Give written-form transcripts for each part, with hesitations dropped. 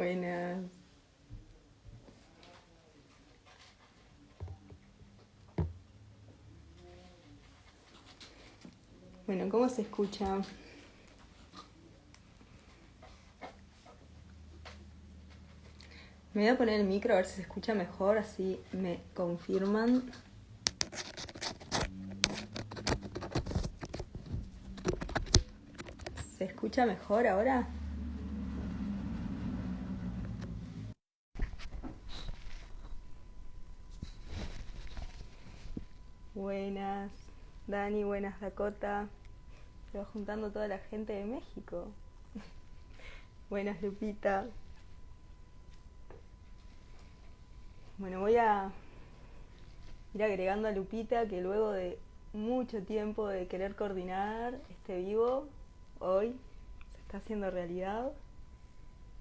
Buenas. Bueno, ¿cómo se escucha? Me voy a poner el micro a ver si se escucha mejor, así me confirman. ¿Se escucha mejor ahora? Buenas, Dani, buenas, Dakota. Se va juntando toda la gente de México. Buenas, Lupita. Bueno, voy a ir agregando a Lupita, que luego de mucho tiempo de querer coordinar este vivo, hoy se está haciendo realidad.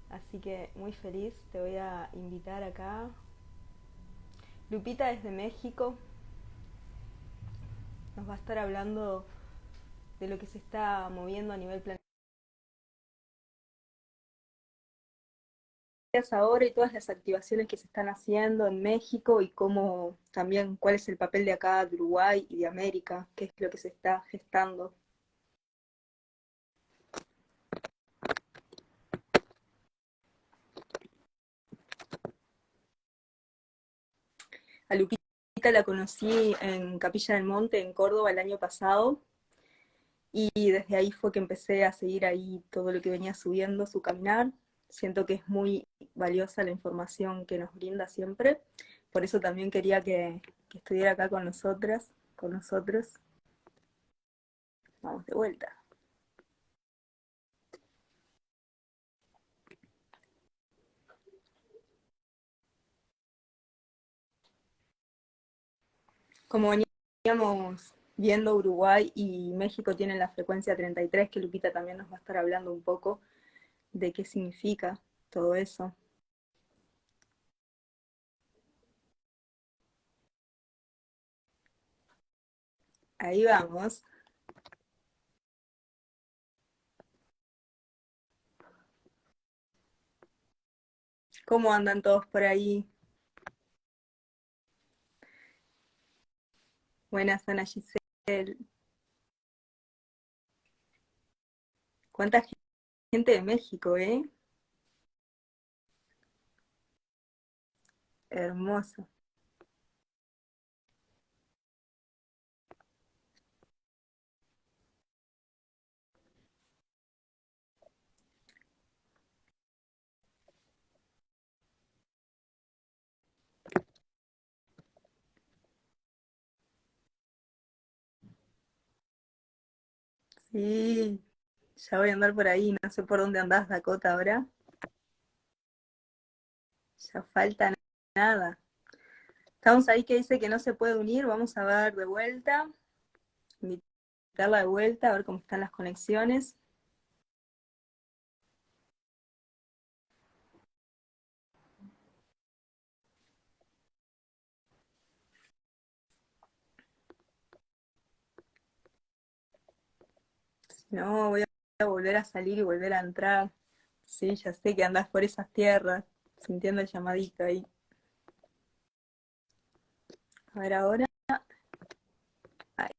Así que muy feliz, te voy a invitar acá. Lupita es de México, nos va a estar hablando de lo que se está moviendo a nivel planetario ahora y todas las activaciones que se están haciendo en México y cómo también cuál es el papel de acá, de Uruguay y de América, qué es lo que se está gestando. A Lupita la conocí en Capilla del Monte, en Córdoba, el año pasado, y desde ahí fue que empecé a seguir ahí todo lo que venía subiendo, su caminar. Siento que es muy valiosa la información que nos brinda siempre, por eso también quería que estuviera acá con nosotras, con nosotros. Vamos de vuelta. Como veníamos viendo, Uruguay y México tienen la frecuencia 33, que Lupita también nos va a estar hablando un poco de qué significa todo eso. Ahí vamos. ¿Cómo andan todos por ahí? Buenas, Ana Giselle. ¿Cuánta gente de México, eh? Hermoso. Sí, ya voy a andar por ahí, no sé por dónde andás, Dakota, ahora. Ya falta nada. Estamos ahí que dice que no se puede unir, vamos a ver de vuelta, invitarla de vuelta, a ver cómo están las conexiones. No, voy a volver a salir y volver a entrar. Sí, ya sé que andás por esas tierras, sintiendo el llamadito ahí. A ver ahora. Ahí.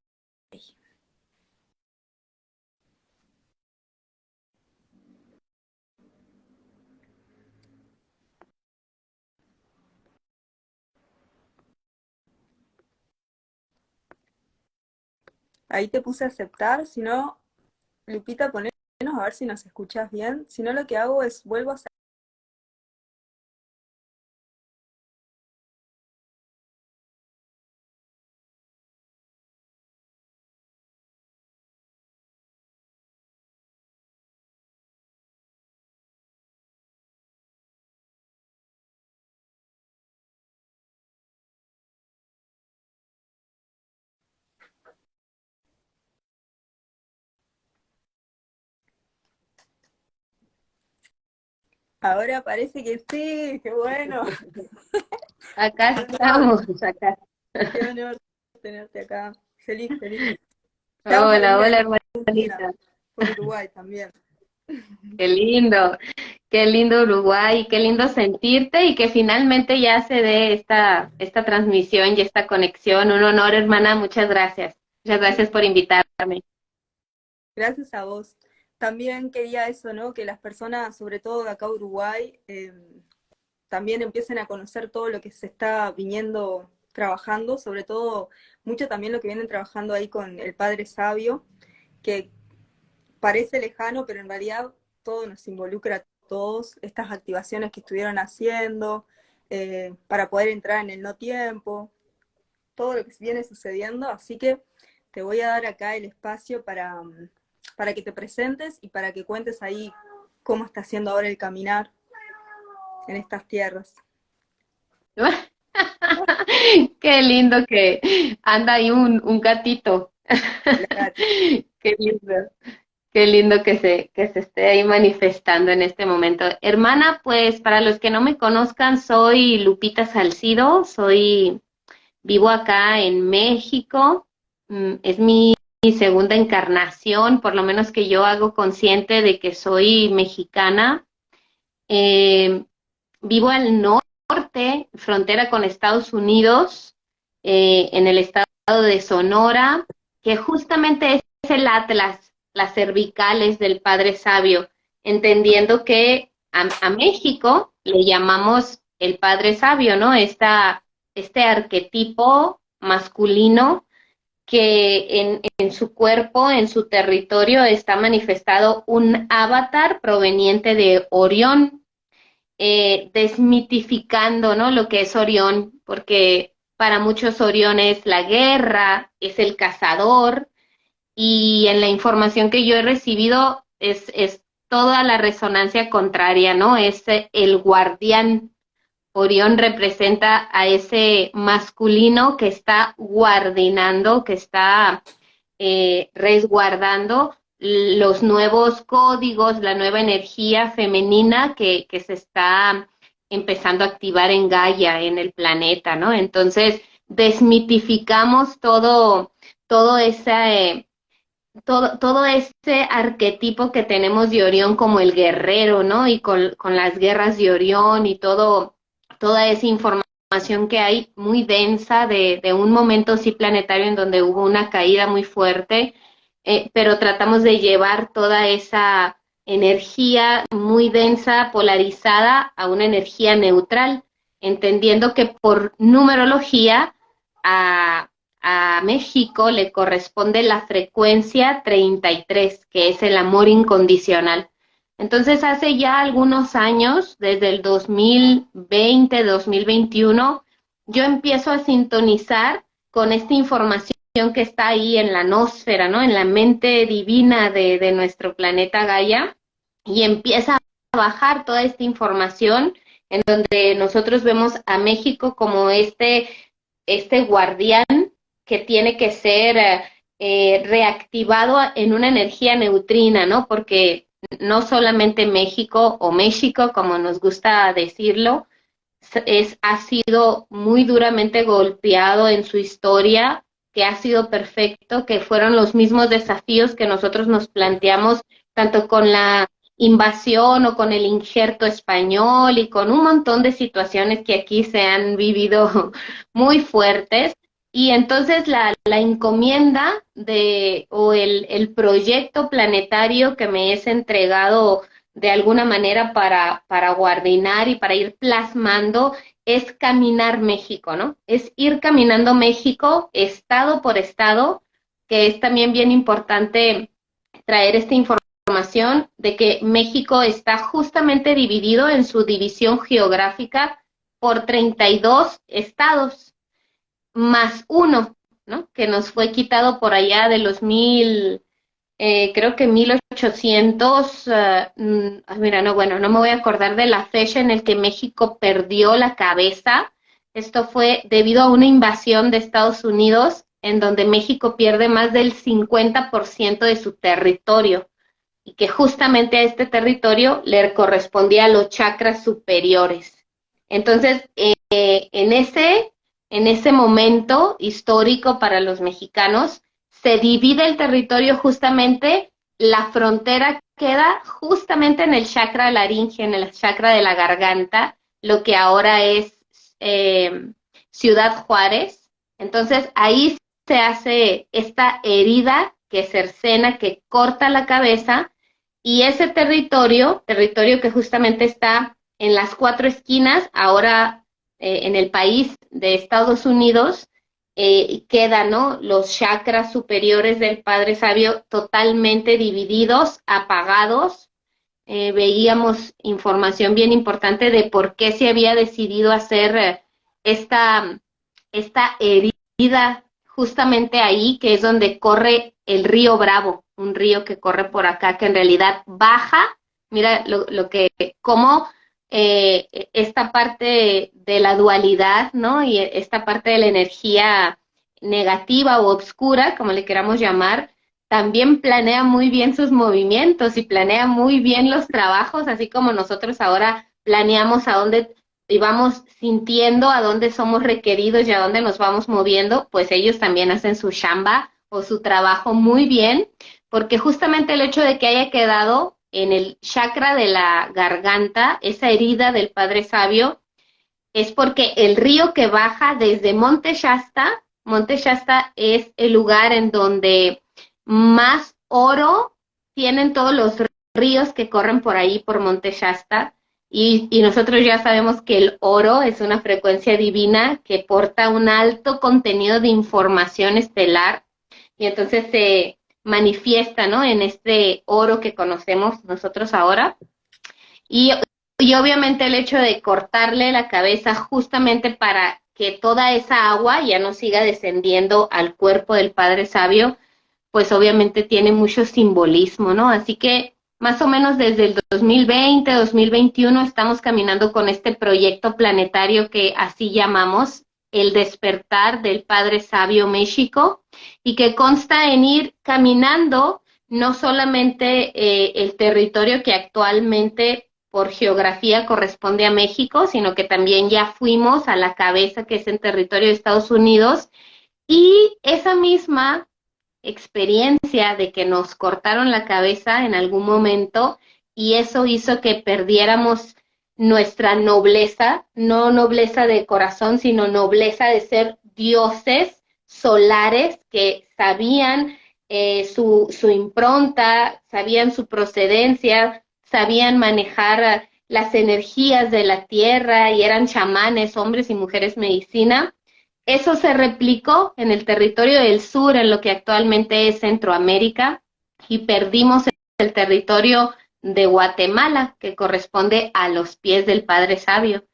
Ahí te puse a aceptar, si no, Lupita, ponenos a ver si nos escuchás bien. Si no, lo que hago es vuelvo a hacer. Ahora parece que sí, qué bueno. Acá Qué honor, estamos, acá. qué honor tenerte acá. Feliz, feliz. Estamos Hola, ahí hola en Argentina, hermanita. por Uruguay también. qué lindo Uruguay, qué lindo sentirte y que finalmente ya se dé esta transmisión y esta conexión. Un honor, hermana, muchas gracias. Muchas gracias por invitarme. Gracias a vos. También quería eso, ¿no? Que las personas, sobre todo de acá a Uruguay, también empiecen a conocer todo lo que se está viniendo trabajando, sobre todo mucho también lo que vienen trabajando ahí con el Padre Sabio, que parece lejano, pero en realidad todo nos involucra a todos, estas activaciones que estuvieron haciendo, para poder entrar en el no tiempo, todo lo que viene sucediendo, así que te voy a dar acá el espacio para que te presentes y para que cuentes ahí cómo está haciendo ahora el caminar en estas tierras. Qué lindo que anda ahí un gatito. La Gati. Qué lindo. Qué lindo que se esté ahí manifestando en este momento. Hermana, pues para los que no me conozcan, soy Lupita Salcido, vivo acá en México, es mi segunda encarnación, por lo menos que yo hago consciente de que soy mexicana. Eh, Vivo al norte, frontera con Estados Unidos, en el estado de Sonora, que justamente es el Atlas, las cervicales del Padre Sabio, entendiendo que a México le llamamos el Padre Sabio, ¿no? Este arquetipo masculino que en su cuerpo, en su territorio, está manifestado un avatar proveniente de Orión, desmitificando, ¿no? Lo que es Orión, porque para muchos Orión es la guerra, es el cazador, y en la información que yo he recibido es toda la resonancia contraria, ¿no? Es el guardián. Orión representa a ese masculino que está guardinando, que está resguardando los nuevos códigos, la nueva energía femenina que se está empezando a activar en Gaia, en el planeta, ¿no? Entonces, desmitificamos todo ese, todo ese arquetipo que tenemos de Orión como el guerrero, ¿no? Y con las guerras de Orión y toda esa información que hay muy densa de un momento sí planetario en donde hubo una caída muy fuerte, pero tratamos de llevar toda esa energía muy densa, polarizada, a una energía neutral, entendiendo que por numerología a, a México le corresponde la frecuencia 33, que es el amor incondicional. Entonces, hace ya algunos años, desde el 2020, 2021, yo empiezo a sintonizar con esta información que está ahí en la nosfera, ¿no? En la mente divina de nuestro planeta Gaia, y empieza a bajar toda esta información en donde nosotros vemos a México como este guardián que tiene que ser reactivado en una energía neutrina, ¿no? Porque no solamente México o México, como nos gusta decirlo, ha sido muy duramente golpeado en su historia, que ha sido perfecto, que fueron los mismos desafíos que nosotros nos planteamos, tanto con la invasión o con el injerto español y con un montón de situaciones que aquí se han vivido muy fuertes. Y entonces la encomienda o el proyecto planetario que me es entregado de alguna manera para guardinar y para ir plasmando es caminar México, ¿no? Es ir caminando México estado por estado, que es también bien importante traer esta información de que México está justamente dividido en su división geográfica por 32 estados, más uno, ¿no? Que nos fue quitado por allá de los creo que 1800, mira, no, bueno, no me voy a acordar de la fecha en el que México perdió la cabeza. Esto fue debido a una invasión de Estados Unidos, en donde México pierde más del 50% de su territorio, y que justamente a este territorio le correspondía a los chakras superiores. Entonces, en ese momento histórico para los mexicanos, se divide el territorio justamente la frontera queda justamente en el chakra laringe, en el chakra de la garganta, lo que ahora es Ciudad Juárez. Entonces ahí se hace esta herida que cercena, que corta la cabeza, y ese territorio que justamente está en las 4 esquinas, ahora en el país de Estados Unidos, quedan, ¿no?, los chakras superiores del Padre Sabio totalmente divididos, apagados. Veíamos información bien importante de por qué se había decidido hacer esta, esta herida justamente ahí, que es donde corre el río Bravo, un río que corre por acá, que en realidad baja, mira lo que, cómo esta parte de la dualidad, ¿no? Y esta parte de la energía negativa o obscura, como le queramos llamar, también planea muy bien sus movimientos y planea muy bien los trabajos, así como nosotros ahora planeamos a dónde y vamos sintiendo a dónde somos requeridos y a dónde nos vamos moviendo, pues ellos también hacen su chamba o su trabajo muy bien, porque justamente el hecho de que haya quedado en el chakra de la garganta, esa herida del Padre Sabio, es porque el río que baja desde Monte Shasta es el lugar en donde más oro tienen todos los ríos que corren por ahí, por Monte Shasta, y nosotros ya sabemos que el oro es una frecuencia divina que porta un alto contenido de información estelar, y entonces se manifiesta, ¿no?, en este oro que conocemos nosotros ahora. Y, y obviamente el hecho de cortarle la cabeza justamente para que toda esa agua ya no siga descendiendo al cuerpo del Padre Sabio, pues obviamente tiene mucho simbolismo, ¿no? Así que más o menos desde el 2020, 2021 estamos caminando con este proyecto planetario que así llamamos el despertar del Padre Sabio México, y que consta en ir caminando no solamente el territorio que actualmente por geografía corresponde a México, sino que también ya fuimos a la cabeza, que es en territorio de Estados Unidos, y esa misma experiencia de que nos cortaron la cabeza en algún momento, y eso hizo que perdiéramos nuestra nobleza, no nobleza de corazón, sino nobleza de ser dioses solares que sabían su impronta, sabían su procedencia, sabían manejar las energías de la tierra y eran chamanes, hombres y mujeres medicina. Eso se replicó en el territorio del sur, en lo que actualmente es Centroamérica, y perdimos el territorio de Guatemala, que corresponde a los pies del Padre Sabio.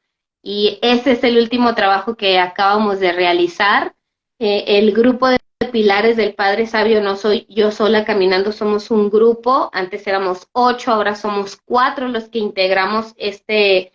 Y ese es el último trabajo que acabamos de realizar. El grupo de pilares del Padre Sabio no soy yo sola caminando, somos un grupo. Antes éramos 8, ahora somos 4 los que integramos este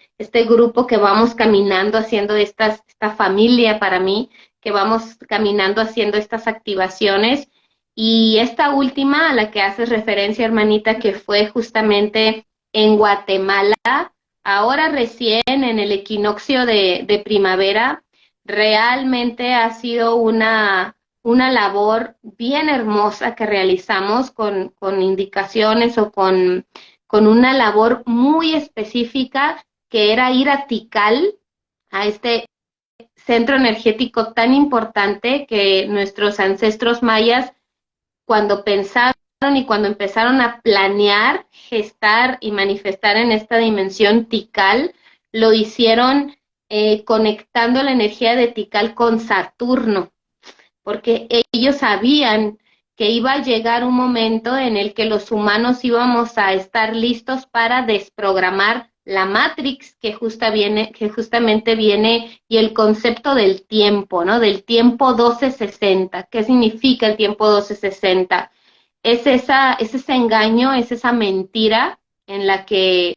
grupo, que vamos caminando haciendo esta familia para mí, que vamos caminando haciendo estas activaciones. Y esta última a la que haces referencia, hermanita, que fue justamente en Guatemala, ahora recién en el equinoccio de primavera, realmente ha sido una labor bien hermosa que realizamos con indicaciones o con una labor muy específica, que era ir a Tikal, a este centro energético tan importante que nuestros ancestros mayas, cuando pensaron y cuando empezaron a planear, gestar y manifestar en esta dimensión Tikal, lo hicieron conectando la energía de Tikal con Saturno, porque ellos sabían que iba a llegar un momento en el que los humanos íbamos a estar listos para desprogramar la Matrix, que justamente viene, y el concepto del tiempo, ¿no? Del tiempo 1260. ¿Qué significa el tiempo 1260? Es ese engaño, es esa mentira en la que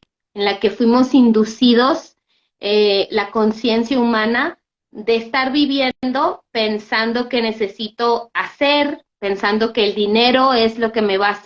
fuimos inducidos, la conciencia humana, de estar viviendo pensando que necesito hacer, pensando que el dinero es lo que me va a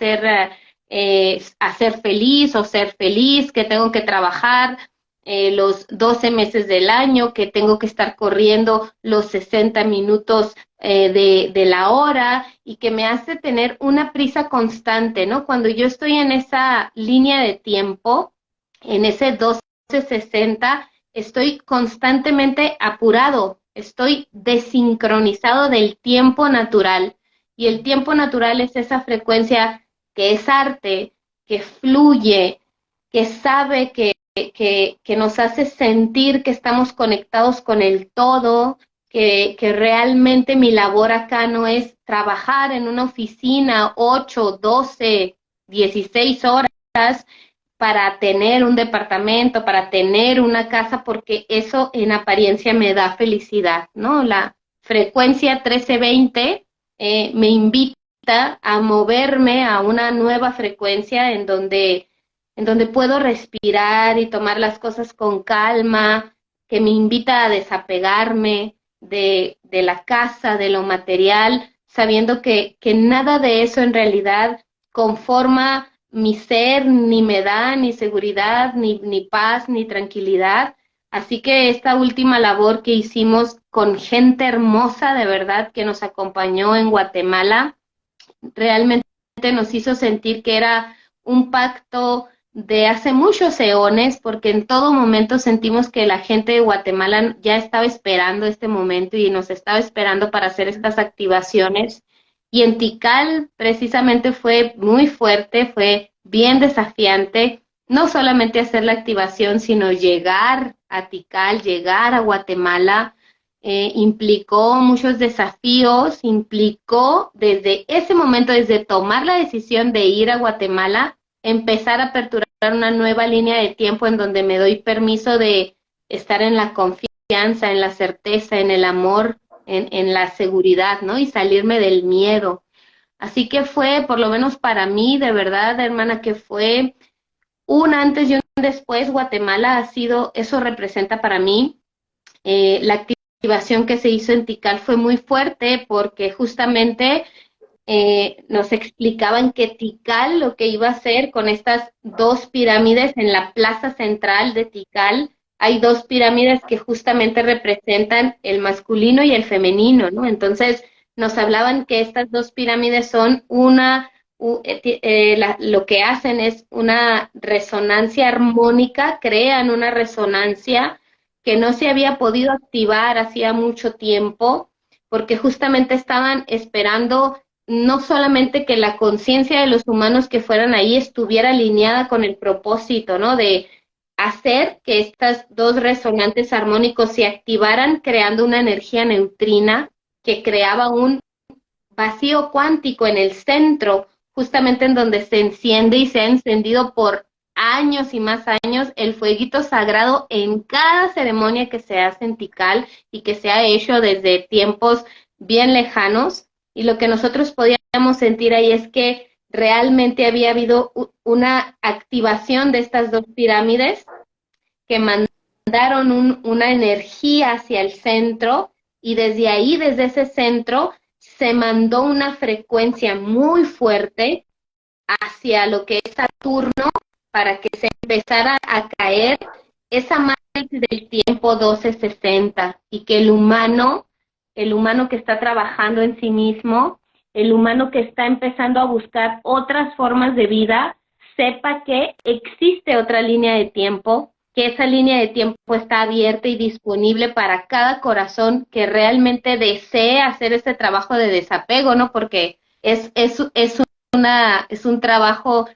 hacer feliz o ser feliz, que tengo que trabajar, los 12 meses del año, que tengo que estar corriendo los 60 minutos de la hora y que me hace tener una prisa constante, ¿no? Cuando yo estoy en esa línea de tiempo, en ese 12:60, estoy constantemente apurado, estoy desincronizado del tiempo natural. Y el tiempo natural es esa frecuencia que es arte, que fluye, que sabe que nos hace sentir que estamos conectados con el todo, que realmente mi labor acá no es trabajar en una oficina 8, 12, 16 horas para tener un departamento, para tener una casa, porque eso en apariencia me da felicidad, ¿no? La frecuencia 1320 me invita a moverme a una nueva frecuencia en donde puedo respirar y tomar las cosas con calma, que me invita a desapegarme de la casa, de lo material, sabiendo que nada de eso en realidad conforma mi ser, ni me da ni seguridad, ni paz, ni tranquilidad. Así que esta última labor que hicimos con gente hermosa, de verdad, que nos acompañó en Guatemala, realmente nos hizo sentir que era un pacto de hace muchos eones, porque en todo momento sentimos que la gente de Guatemala ya estaba esperando este momento y nos estaba esperando para hacer estas activaciones. Y en Tikal precisamente fue muy fuerte, fue bien desafiante, no solamente hacer la activación, sino llegar a Tikal, llegar a Guatemala, implicó muchos desafíos, implicó desde ese momento, desde tomar la decisión de ir a Guatemala, empezar a aperturar una nueva línea de tiempo en donde me doy permiso de estar en la confianza, en la certeza, en el amor, en la seguridad, ¿no? Y salirme del miedo. Así que fue, por lo menos para mí, de verdad, hermana, que fue un antes y un después. Guatemala ha sido, eso representa para mí, la activación que se hizo en Tikal fue muy fuerte porque justamente nos explicaban que Tikal lo que iba a hacer con estas dos pirámides en la plaza central de Tikal, hay dos pirámides que justamente representan el masculino y el femenino, ¿no? Entonces nos hablaban que estas dos pirámides son lo que hacen es una resonancia armónica, crean una resonancia que no se había podido activar hacía mucho tiempo, porque justamente estaban esperando no solamente que la conciencia de los humanos que fueran ahí estuviera alineada con el propósito, ¿no? De hacer que estas dos resonantes armónicos se activaran creando una energía neutrina que creaba un vacío cuántico en el centro, justamente en donde se enciende y se ha encendido por años y más años el fueguito sagrado en cada ceremonia que se hace en Tikal y que se ha hecho desde tiempos bien lejanos. Y lo que nosotros podíamos sentir ahí es que realmente había habido una activación de estas dos pirámides que mandaron una energía hacia el centro y desde ahí, desde ese centro, se mandó una frecuencia muy fuerte hacia lo que es Saturno para que se empezara a caer esa matriz del tiempo 1260 y que el humano que está trabajando en sí mismo, el humano que está empezando a buscar otras formas de vida, sepa que existe otra línea de tiempo, que esa línea de tiempo está abierta y disponible para cada corazón que realmente desee hacer ese trabajo de desapego, ¿no? Porque es un trabajo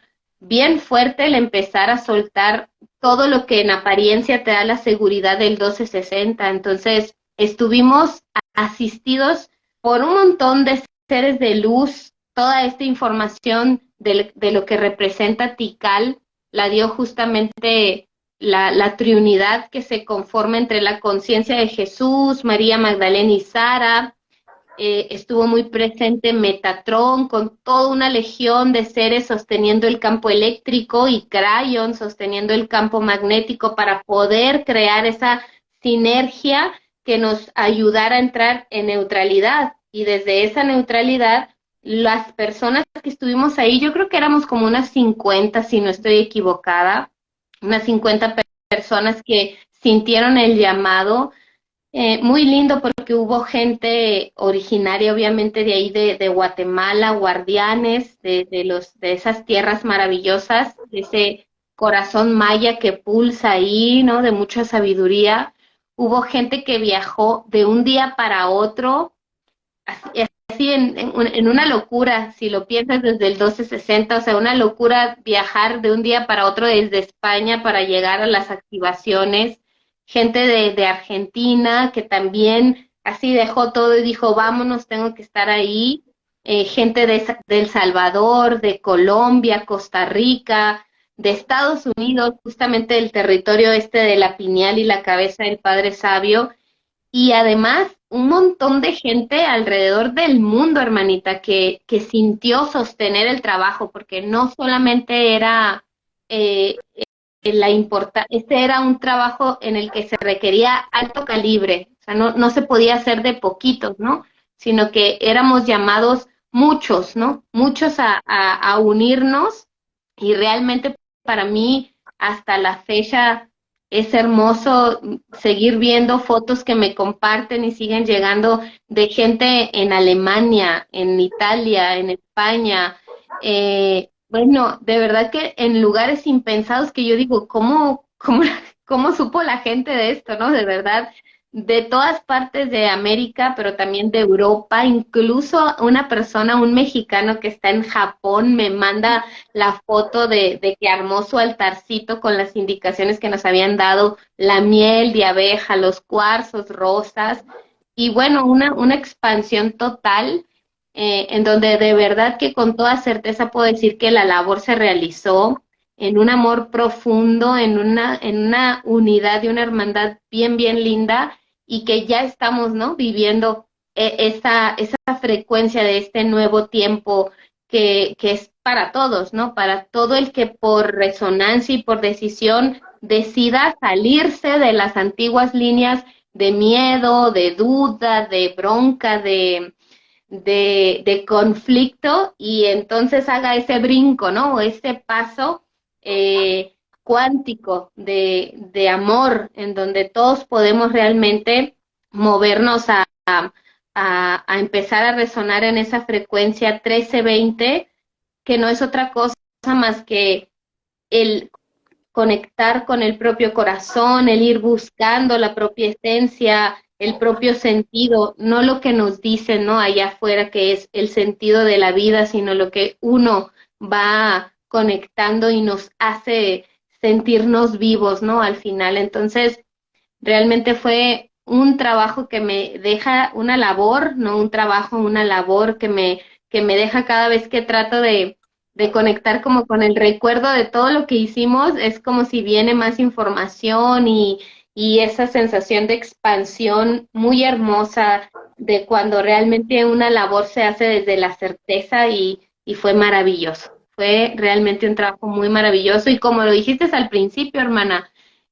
bien fuerte el empezar a soltar todo lo que en apariencia te da la seguridad del 1260. Entonces, estuvimos asistidos por un montón de seres de luz. Toda esta información de lo que representa Tikal la dio justamente la triunidad que se conforma entre la conciencia de Jesús, María Magdalena y Sara. Estuvo muy presente Metatron con toda una legión de seres sosteniendo el campo eléctrico y Crayon sosteniendo el campo magnético para poder crear esa sinergia que nos ayudara a entrar en neutralidad. Y desde esa neutralidad, las personas que estuvimos ahí, yo creo que éramos como unas 50, si no estoy equivocada, unas 50 personas que sintieron el llamado. Muy lindo porque hubo gente originaria, obviamente, de ahí de Guatemala, guardianes de esas tierras maravillosas, de ese corazón maya que pulsa ahí, ¿no? De mucha sabiduría. Hubo gente que viajó de un día para otro, así en una locura, si lo piensas desde el 1260, o sea, una locura viajar de un día para otro desde España para llegar a las activaciones. Gente de Argentina que también así dejó todo y dijo, vámonos, tengo que estar ahí. Gente de El Salvador, de Colombia, Costa Rica, de Estados Unidos, justamente el territorio este de la piñal y la cabeza del Padre Sabio, y además un montón de gente alrededor del mundo, hermanita, que sintió sostener el trabajo, porque no solamente era eh, este era un trabajo en el que se requería alto calibre, o sea, no se podía hacer de poquitos, ¿no? Sino que éramos llamados muchos, ¿no? Muchos a unirnos, y realmente para mí hasta la fecha es hermoso seguir viendo fotos que me comparten y siguen llegando de gente en Alemania, en Italia, en España. Bueno, de verdad que en lugares impensados que yo digo, ¿cómo supo la gente de esto, no? De verdad, de todas partes de América, pero también de Europa, incluso una persona, un mexicano que está en Japón, me manda la foto de que armó su altarcito con las indicaciones que nos habían dado, la miel de abeja, los cuarzos, rosas, y bueno, una expansión total, en donde de verdad que con toda certeza puedo decir que la labor se realizó en un amor profundo, en una unidad y una hermandad bien, bien linda, y que ya estamos, ¿no? Viviendo esa frecuencia de este nuevo tiempo que es para todos, ¿no? Para todo el que por resonancia y por decisión decida salirse de las antiguas líneas de miedo, de duda, de bronca, de conflicto, y entonces haga ese brinco, ¿no? O ese paso cuántico de amor, en donde todos podemos realmente movernos a empezar a resonar en esa frecuencia 1320, que no es otra cosa más que el conectar con el propio corazón, el ir buscando la propia esencia, el propio sentido, no lo que nos dicen, ¿no? Allá afuera, que es el sentido de la vida, sino lo que uno va conectando y nos hace sentirnos vivos, ¿no? Al final. Entonces, realmente fue un trabajo que me deja una labor, no un trabajo, una labor que me deja cada vez que trato de conectar como con el recuerdo de todo lo que hicimos, es como si viene más información y esa sensación de expansión muy hermosa de cuando realmente una labor se hace desde la certeza, y fue maravilloso. Fue realmente un trabajo muy maravilloso, y como lo dijiste al principio, hermana,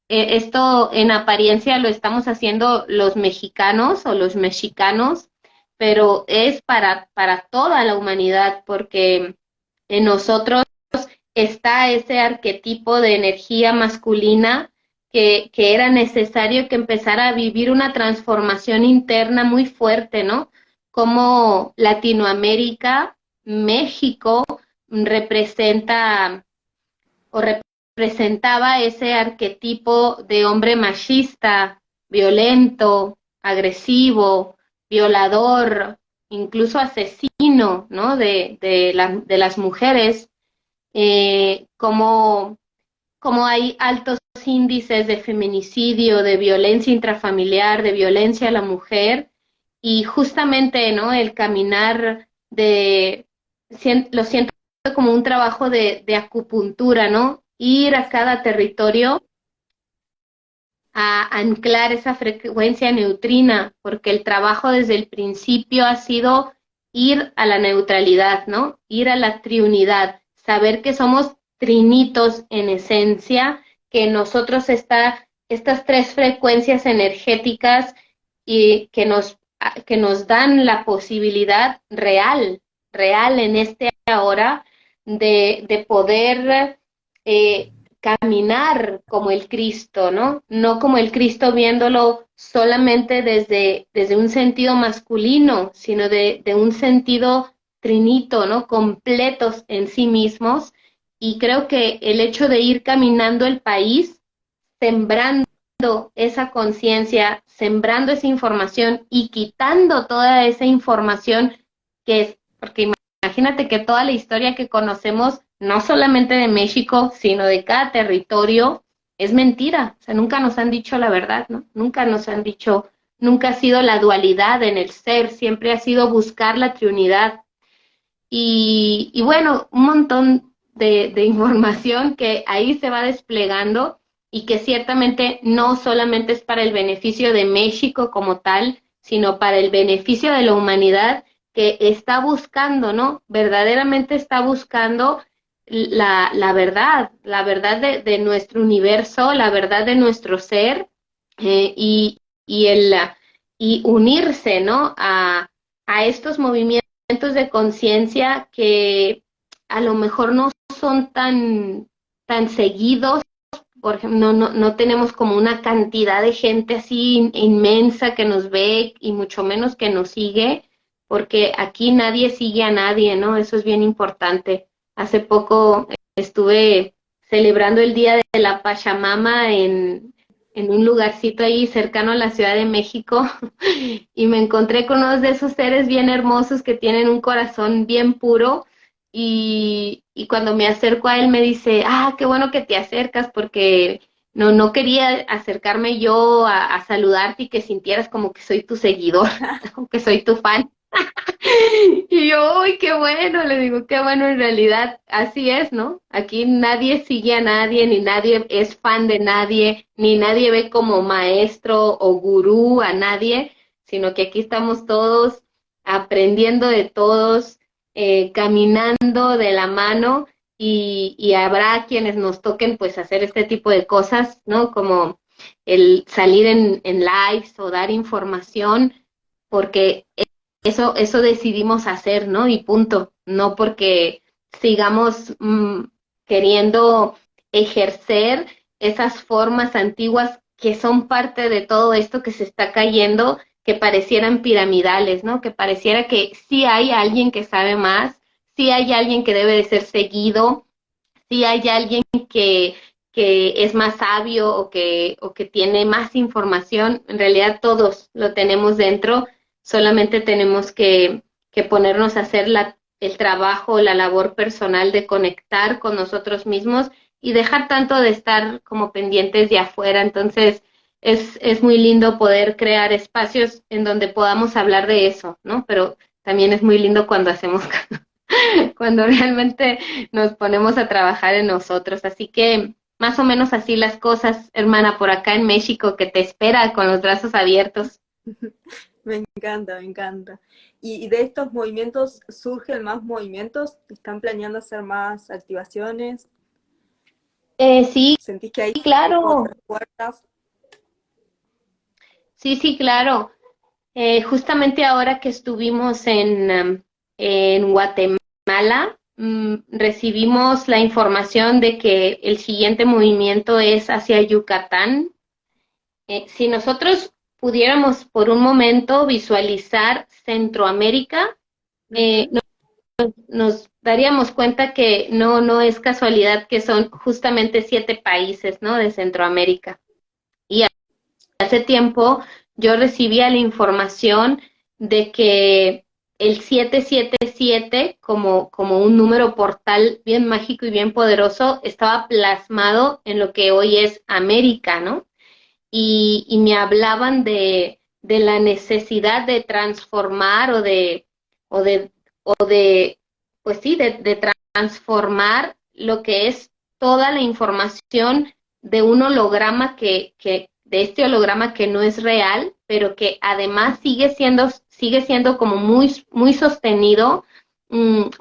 esto en apariencia lo estamos haciendo los mexicanos o los mexicanos, pero es para toda la humanidad, porque en nosotros está ese arquetipo de energía masculina que era necesario que empezara a vivir una transformación interna muy fuerte, ¿no? Como Latinoamérica, México representa o representaba ese arquetipo de hombre machista, violento, agresivo, violador, incluso asesino, ¿no? De las mujeres, como hay altos índices de feminicidio, de violencia intrafamiliar, de violencia a la mujer, y justamente, ¿no? El caminar lo siento como un trabajo de acupuntura, ¿no? Ir a cada territorio a anclar esa frecuencia neutrina, porque el trabajo desde el principio ha sido ir a la neutralidad, ¿no? Ir a la triunidad, saber que somos trinitos en esencia, que nosotros estas tres frecuencias energéticas y que nos dan la posibilidad real en este ahora de poder caminar como el Cristo, ¿no? No como el Cristo viéndolo solamente desde un sentido masculino, sino de un sentido trinito, ¿no? Completos en sí mismos. Y creo que el hecho de ir caminando el país, sembrando esa conciencia, sembrando esa información y quitando toda esa información que es, porque imagínate que toda la historia que conocemos, no solamente de México, sino de cada territorio, es mentira. O sea, nunca nos han dicho la verdad, ¿no? Nunca nos han dicho, nunca ha sido la dualidad en el ser, siempre ha sido buscar la triunidad. Y bueno, un montón de información que ahí se va desplegando y que ciertamente no solamente es para el beneficio de México como tal, sino para el beneficio de la humanidad que está buscando, ¿no? Verdaderamente está buscando la verdad de nuestro universo, la verdad de nuestro ser, y, y unirse, ¿no? A estos movimientos de conciencia que a lo mejor no son tan seguidos. Por ejemplo, no tenemos como una cantidad de gente así inmensa que nos ve y mucho menos que nos sigue, porque aquí nadie sigue a nadie, ¿no? Eso es bien importante. Hace poco estuve celebrando el Día de la Pachamama en un lugarcito ahí cercano a la Ciudad de México y me encontré con uno de esos seres bien hermosos que tienen un corazón bien puro y cuando me acerco a él me dice, qué bueno que te acercas porque no quería acercarme yo a saludarte y que sintieras como que soy tu seguidor, o que soy tu fan. Y yo, ¡ay, qué bueno! Le digo, qué bueno, en realidad así es, ¿no? Aquí nadie sigue a nadie, ni nadie es fan de nadie, ni nadie ve como maestro o gurú a nadie, sino que aquí estamos todos aprendiendo de todos, caminando de la mano y habrá quienes nos toquen pues hacer este tipo de cosas, ¿no? Como el salir en lives o dar información, porque eso decidimos hacer, ¿no? Y punto. No porque sigamos queriendo ejercer esas formas antiguas que son parte de todo esto que se está cayendo, que parecieran piramidales, ¿no? Que pareciera que sí hay alguien que sabe más, sí hay alguien que debe de ser seguido, sí hay alguien que es más sabio o que tiene más información. En realidad todos lo tenemos dentro, solamente tenemos que ponernos a hacer el trabajo, la labor personal de conectar con nosotros mismos y dejar tanto de estar como pendientes de afuera. Entonces, es muy lindo poder crear espacios en donde podamos hablar de eso, ¿no? Pero también es muy lindo cuando hacemos, cuando realmente nos ponemos a trabajar en nosotros. Así que más o menos así las cosas, hermana, por acá en México, que te espera con los brazos abiertos. Me encanta, me encanta. Y de estos movimientos surgen más movimientos? ¿Están planeando hacer más activaciones? Sí, ¿Sentís que hay claro, otras puertas? sí, claro. Justamente ahora que estuvimos en Guatemala, recibimos la información de que el siguiente movimiento es hacia Yucatán. Si nosotros pudiéramos por un momento visualizar Centroamérica, Ujú. nos daríamos cuenta que no es casualidad que son justamente 7 países, ¿no? De Centroamérica. Y hace tiempo yo recibía la información de que el 777, como un número portal bien mágico y bien poderoso, estaba plasmado en lo que hoy es América, ¿no? Y me hablaban de la necesidad de transformar o de, o de pues sí, de transformar lo que es toda la información de un holograma de este holograma que no es real, pero que además sigue siendo como muy sostenido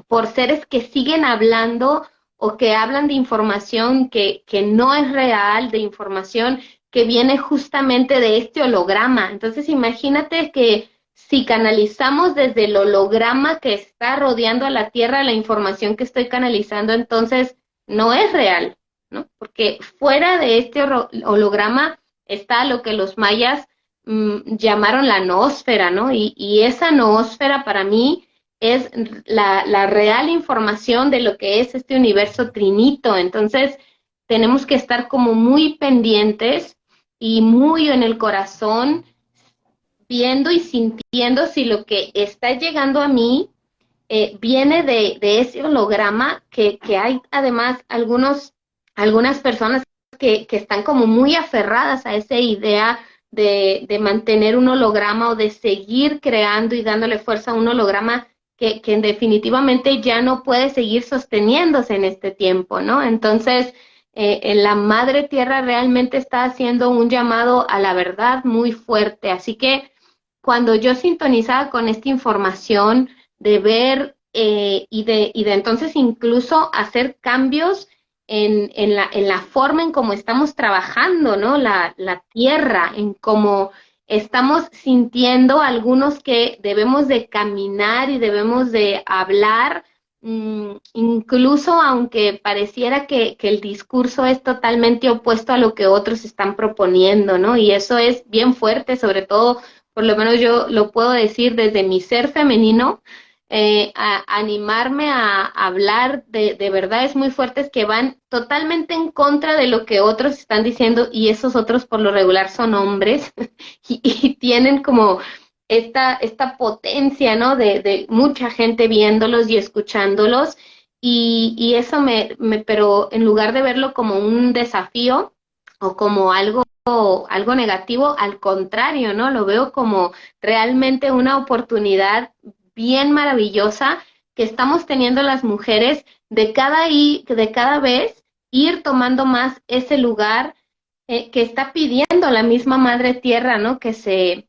por seres que siguen hablando o que hablan de información que no es real, de información que viene justamente de este holograma. Entonces imagínate que si canalizamos desde el holograma que está rodeando a la Tierra la información que estoy canalizando, entonces no es real, ¿no? Porque fuera de este holograma está lo que los mayas llamaron la noósfera, ¿no? Y esa noósfera para mí es la real información de lo que es este universo trinito. Entonces, tenemos que estar como muy pendientes y muy en el corazón, viendo y sintiendo si lo que está llegando a mí viene de ese holograma, que hay además algunas personas que están como muy aferradas a esa idea de mantener un holograma o de seguir creando y dándole fuerza a un holograma que definitivamente ya no puede seguir sosteniéndose en este tiempo, ¿no? Entonces, la Madre Tierra realmente está haciendo un llamado a la verdad muy fuerte. Así que cuando yo sintonizaba con esta información de ver y de entonces incluso hacer cambios en la forma en cómo estamos trabajando, ¿no? La tierra, en cómo estamos sintiendo algunos que debemos de caminar y debemos de hablar, incluso aunque pareciera que el discurso es totalmente opuesto a lo que otros están proponiendo, ¿no? Y eso es bien fuerte, sobre todo, por lo menos yo lo puedo decir desde mi ser femenino, a animarme a hablar de verdades muy fuertes que van totalmente en contra de lo que otros están diciendo, y esos otros por lo regular son hombres y tienen como esta potencia, ¿no? De mucha gente viéndolos y escuchándolos, y eso pero en lugar de verlo como un desafío o como algo negativo, al contrario, ¿no? Lo veo como realmente una oportunidad bien maravillosa que estamos teniendo las mujeres de cada vez ir tomando más ese lugar que está pidiendo la misma Madre Tierra, ¿no? Que se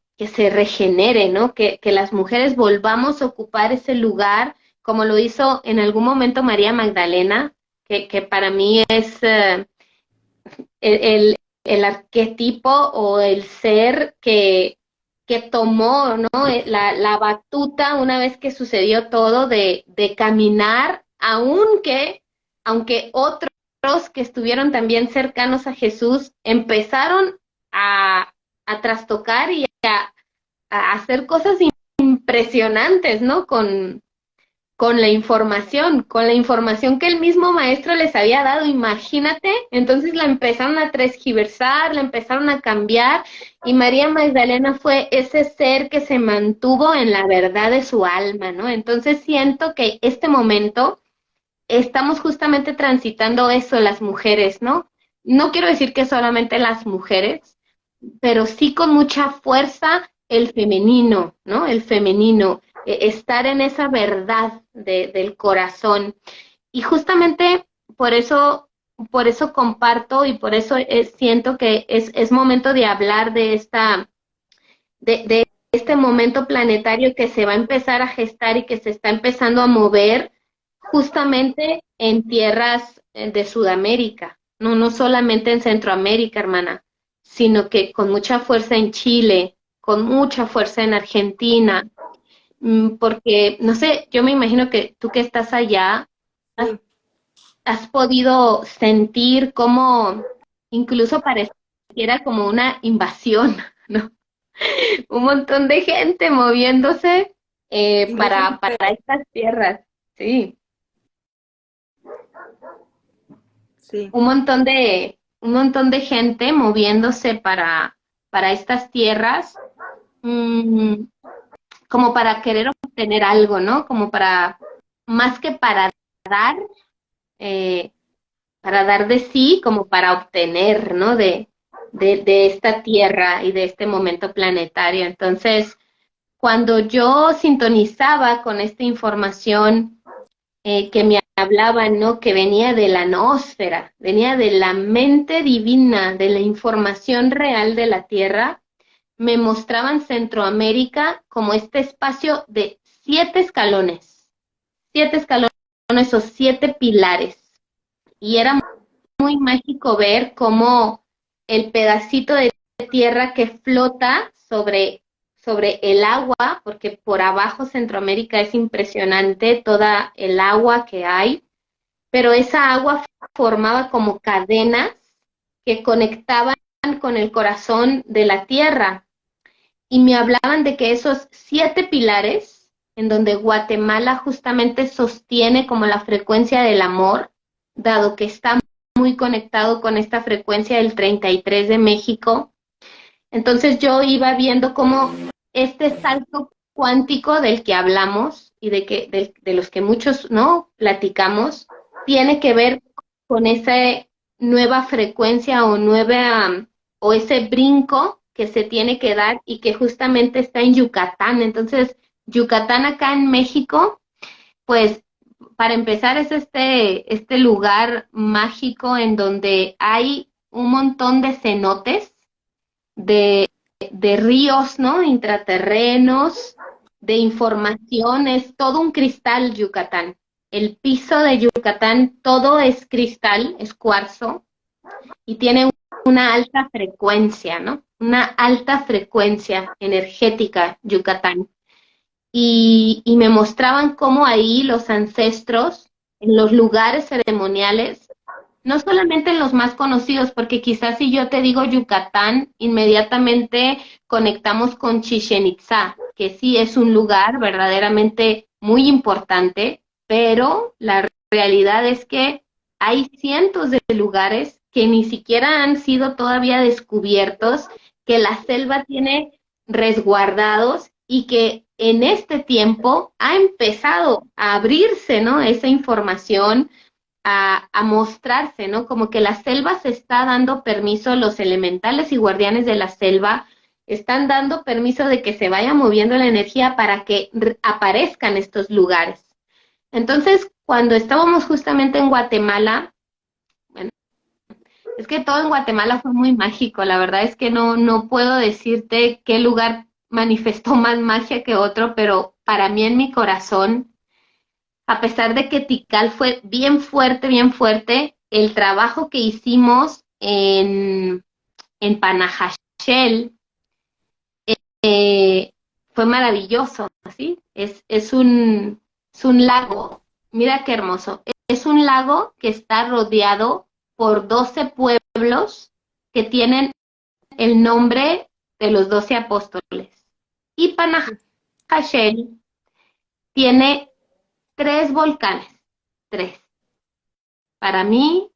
regenere, ¿no? Que las mujeres volvamos a ocupar ese lugar, como lo hizo en algún momento María Magdalena, que para mí es el, el arquetipo o el ser que tomó, ¿no? La batuta una vez que sucedió todo de caminar, aunque otros que estuvieron también cercanos a Jesús empezaron a trastocar y a hacer cosas impresionantes, ¿no? Con la información que el mismo maestro les había dado, imagínate. Entonces la empezaron a transgiversar, la empezaron a cambiar, y María Magdalena fue ese ser que se mantuvo en la verdad de su alma, ¿no? Entonces siento que este momento estamos justamente transitando eso las mujeres, ¿no? No quiero decir que solamente las mujeres, pero sí con mucha fuerza el femenino, ¿no? El femenino, estar en esa verdad del corazón. Y justamente por eso comparto, y por eso siento que es momento de hablar de este momento planetario que se va a empezar a gestar y que se está empezando a mover justamente en tierras de Sudamérica, no solamente en Centroamérica, hermana, sino que con mucha fuerza en Chile, con mucha fuerza en Argentina, porque, no sé, yo me imagino que tú que estás allá, has, Sí, has podido sentir cómo incluso pareciera como una invasión, ¿no? Un montón de gente moviéndose sí, es muy para feo. estas tierras, sí. Sí, Un montón de gente moviéndose para estas tierras, mmm, como para querer obtener algo, ¿no? Como para, más que dar, eh, para dar de sí, como para obtener, ¿no? De esta tierra y de este momento planetario. Entonces, cuando yo sintonizaba con esta información que me hablaban, ¿no? Que venía de la noósfera, venía de la mente divina, de la información real de la Tierra, me mostraban Centroamérica como este espacio de 7 escalones o 7 pilares. Y era muy mágico ver cómo el pedacito de tierra que flota sobre el agua, porque por abajo Centroamérica es impresionante toda el agua que hay, pero esa agua formaba como cadenas que conectaban con el corazón de la tierra. Y me hablaban de que esos 7 pilares, en donde Guatemala justamente sostiene como la frecuencia del amor, dado que está muy conectado con esta frecuencia del 33 de México. Entonces yo iba viendo cómo este salto cuántico del que hablamos y de los que muchos no platicamos, tiene que ver con esa nueva frecuencia o ese brinco que se tiene que dar y que justamente está en Yucatán. Entonces, Yucatán acá en México, pues para empezar es este lugar mágico en donde hay un montón de cenotes, de, de ríos, ¿no? Intraterrenos, de información, es todo un cristal Yucatán. El piso de Yucatán todo es cristal, es cuarzo, y tiene una alta frecuencia, ¿no? Una alta frecuencia energética Yucatán. Y me mostraban cómo ahí los ancestros, en los lugares ceremoniales, no solamente en los más conocidos, porque quizás si yo te digo Yucatán, inmediatamente conectamos con Chichén Itzá, que sí es un lugar verdaderamente muy importante, pero la realidad es que hay cientos de lugares que ni siquiera han sido todavía descubiertos, que la selva tiene resguardados y que en este tiempo ha empezado a abrirse, ¿no? Esa información, a mostrarse, ¿no? Como que la selva se está dando permiso, los elementales y guardianes de la selva están dando permiso de que se vaya moviendo la energía para que aparezcan estos lugares. Entonces, cuando estábamos justamente en Guatemala, bueno, es que todo en Guatemala fue muy mágico, la verdad es que no puedo decirte qué lugar manifestó más magia que otro, pero para mí en mi corazón, a pesar de que Tikal fue bien fuerte, el trabajo que hicimos en Panajachel fue maravilloso, ¿sí? Es un lago, mira qué hermoso, es un lago que está rodeado por 12 pueblos que tienen el nombre de los 12 apóstoles. Y Panajachel tiene 3 volcanes, 3. Para mí,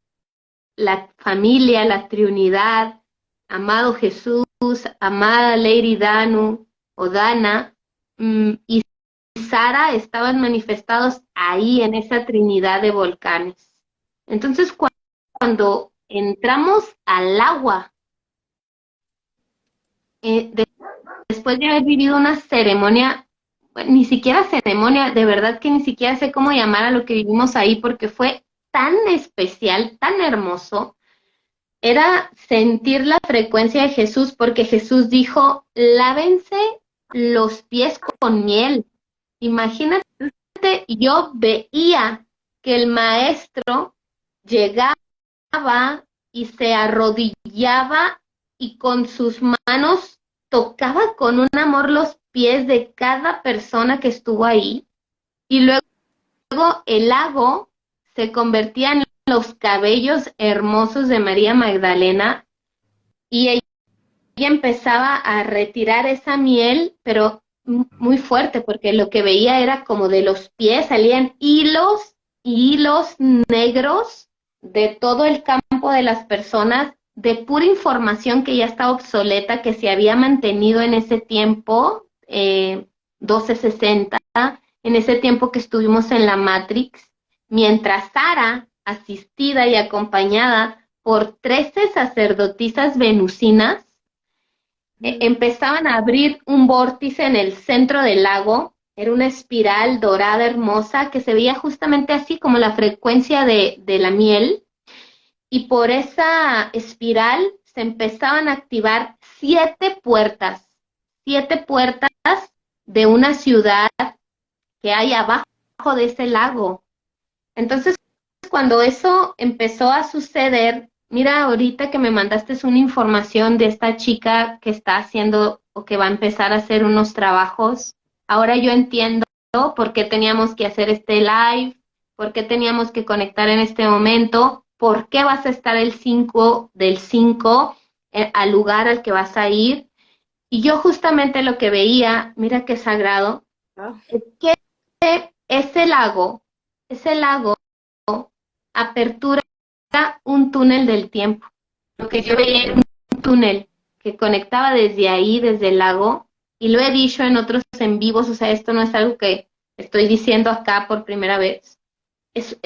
la familia, la Trinidad, amado Jesús, amada Lady Danu o Dana, y Sara estaban manifestados ahí en esa trinidad de volcanes. Entonces, cuando entramos al agua, después de haber vivido una ceremonia, bueno, ni siquiera ceremonia, de verdad que ni siquiera sé cómo llamar a lo que vivimos ahí, porque fue tan especial, tan hermoso, era sentir la frecuencia de Jesús, porque Jesús dijo, lávense los pies con miel. Imagínate, yo veía que el maestro llegaba y se arrodillaba y con sus manos tocaba con un amor los pies de cada persona que estuvo ahí, y luego el lago se convertía en los cabellos hermosos de María Magdalena, y ella empezaba a retirar esa miel, pero muy fuerte, porque lo que veía era como de los pies salían hilos y hilos negros de todo el campo de las personas, de pura información que ya está obsoleta, que se había mantenido en ese tiempo, 1260, en ese tiempo que estuvimos en la Matrix, mientras Sara, asistida y acompañada por 13 sacerdotisas venusinas, empezaban a abrir un vórtice en el centro del lago. Era una espiral dorada hermosa que se veía justamente así como la frecuencia de la miel, y por esa espiral se empezaban a activar 7 puertas de una ciudad que hay abajo de ese lago. Entonces, cuando eso empezó a suceder, mira, ahorita que me mandaste una información de esta chica que está haciendo o que va a empezar a hacer unos trabajos, ahora yo entiendo por qué teníamos que hacer este live, ¿Por qué teníamos que conectar en este momento? ¿Por qué vas a estar el 5 del 5 al lugar al que vas a ir? Y yo justamente lo que veía, mira qué sagrado, Ah, es que ese lago apertura un túnel del tiempo. Lo que yo veía era un túnel que conectaba desde ahí, desde el lago, y lo he dicho en otros en vivos, o sea, esto no es algo que estoy diciendo acá por primera vez. Es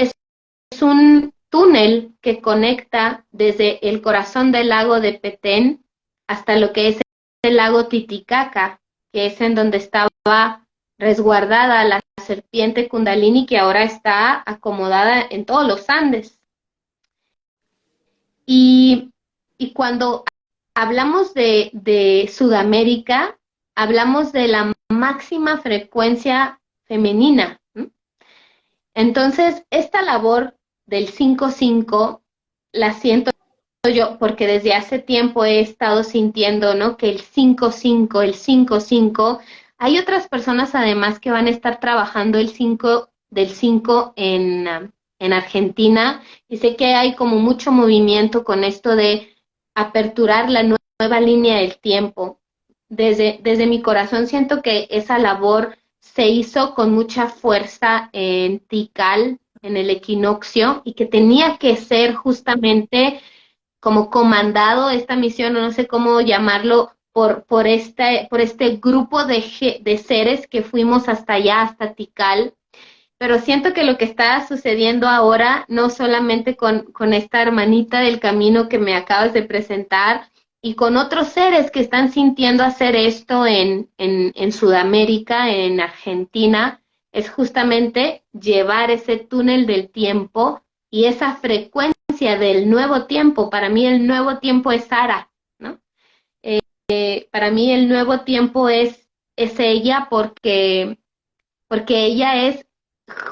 un túnel que conecta desde el corazón del lago de Petén hasta lo que es el lago Titicaca, que es en donde estaba resguardada la serpiente Kundalini, que ahora está acomodada en todos los Andes. Y, y cuando hablamos de Sudamérica, hablamos de la máxima frecuencia femenina. Entonces, esta labor del 5-5 la siento yo porque desde hace tiempo he estado sintiendo, ¿no? Que el 5-5, el 5-5, hay otras personas además que van a estar trabajando el 5 del 5 en Argentina, y sé que hay como mucho movimiento con esto de aperturar la nueva línea del tiempo. Desde mi corazón siento que esa labor se hizo con mucha fuerza en Tikal, en el equinoccio, y que tenía que ser justamente como comandado esta misión, o no sé cómo llamarlo, por este grupo de seres que fuimos hasta allá, hasta Tikal. Pero siento que lo que está sucediendo ahora, no solamente con esta hermanita del camino que me acabas de presentar, y con otros seres que están sintiendo hacer esto en Sudamérica, en Argentina, es justamente llevar ese túnel del tiempo y esa frecuencia del nuevo tiempo. Para mí el nuevo tiempo es Sara, ¿no? Para mí el nuevo tiempo es ella porque ella es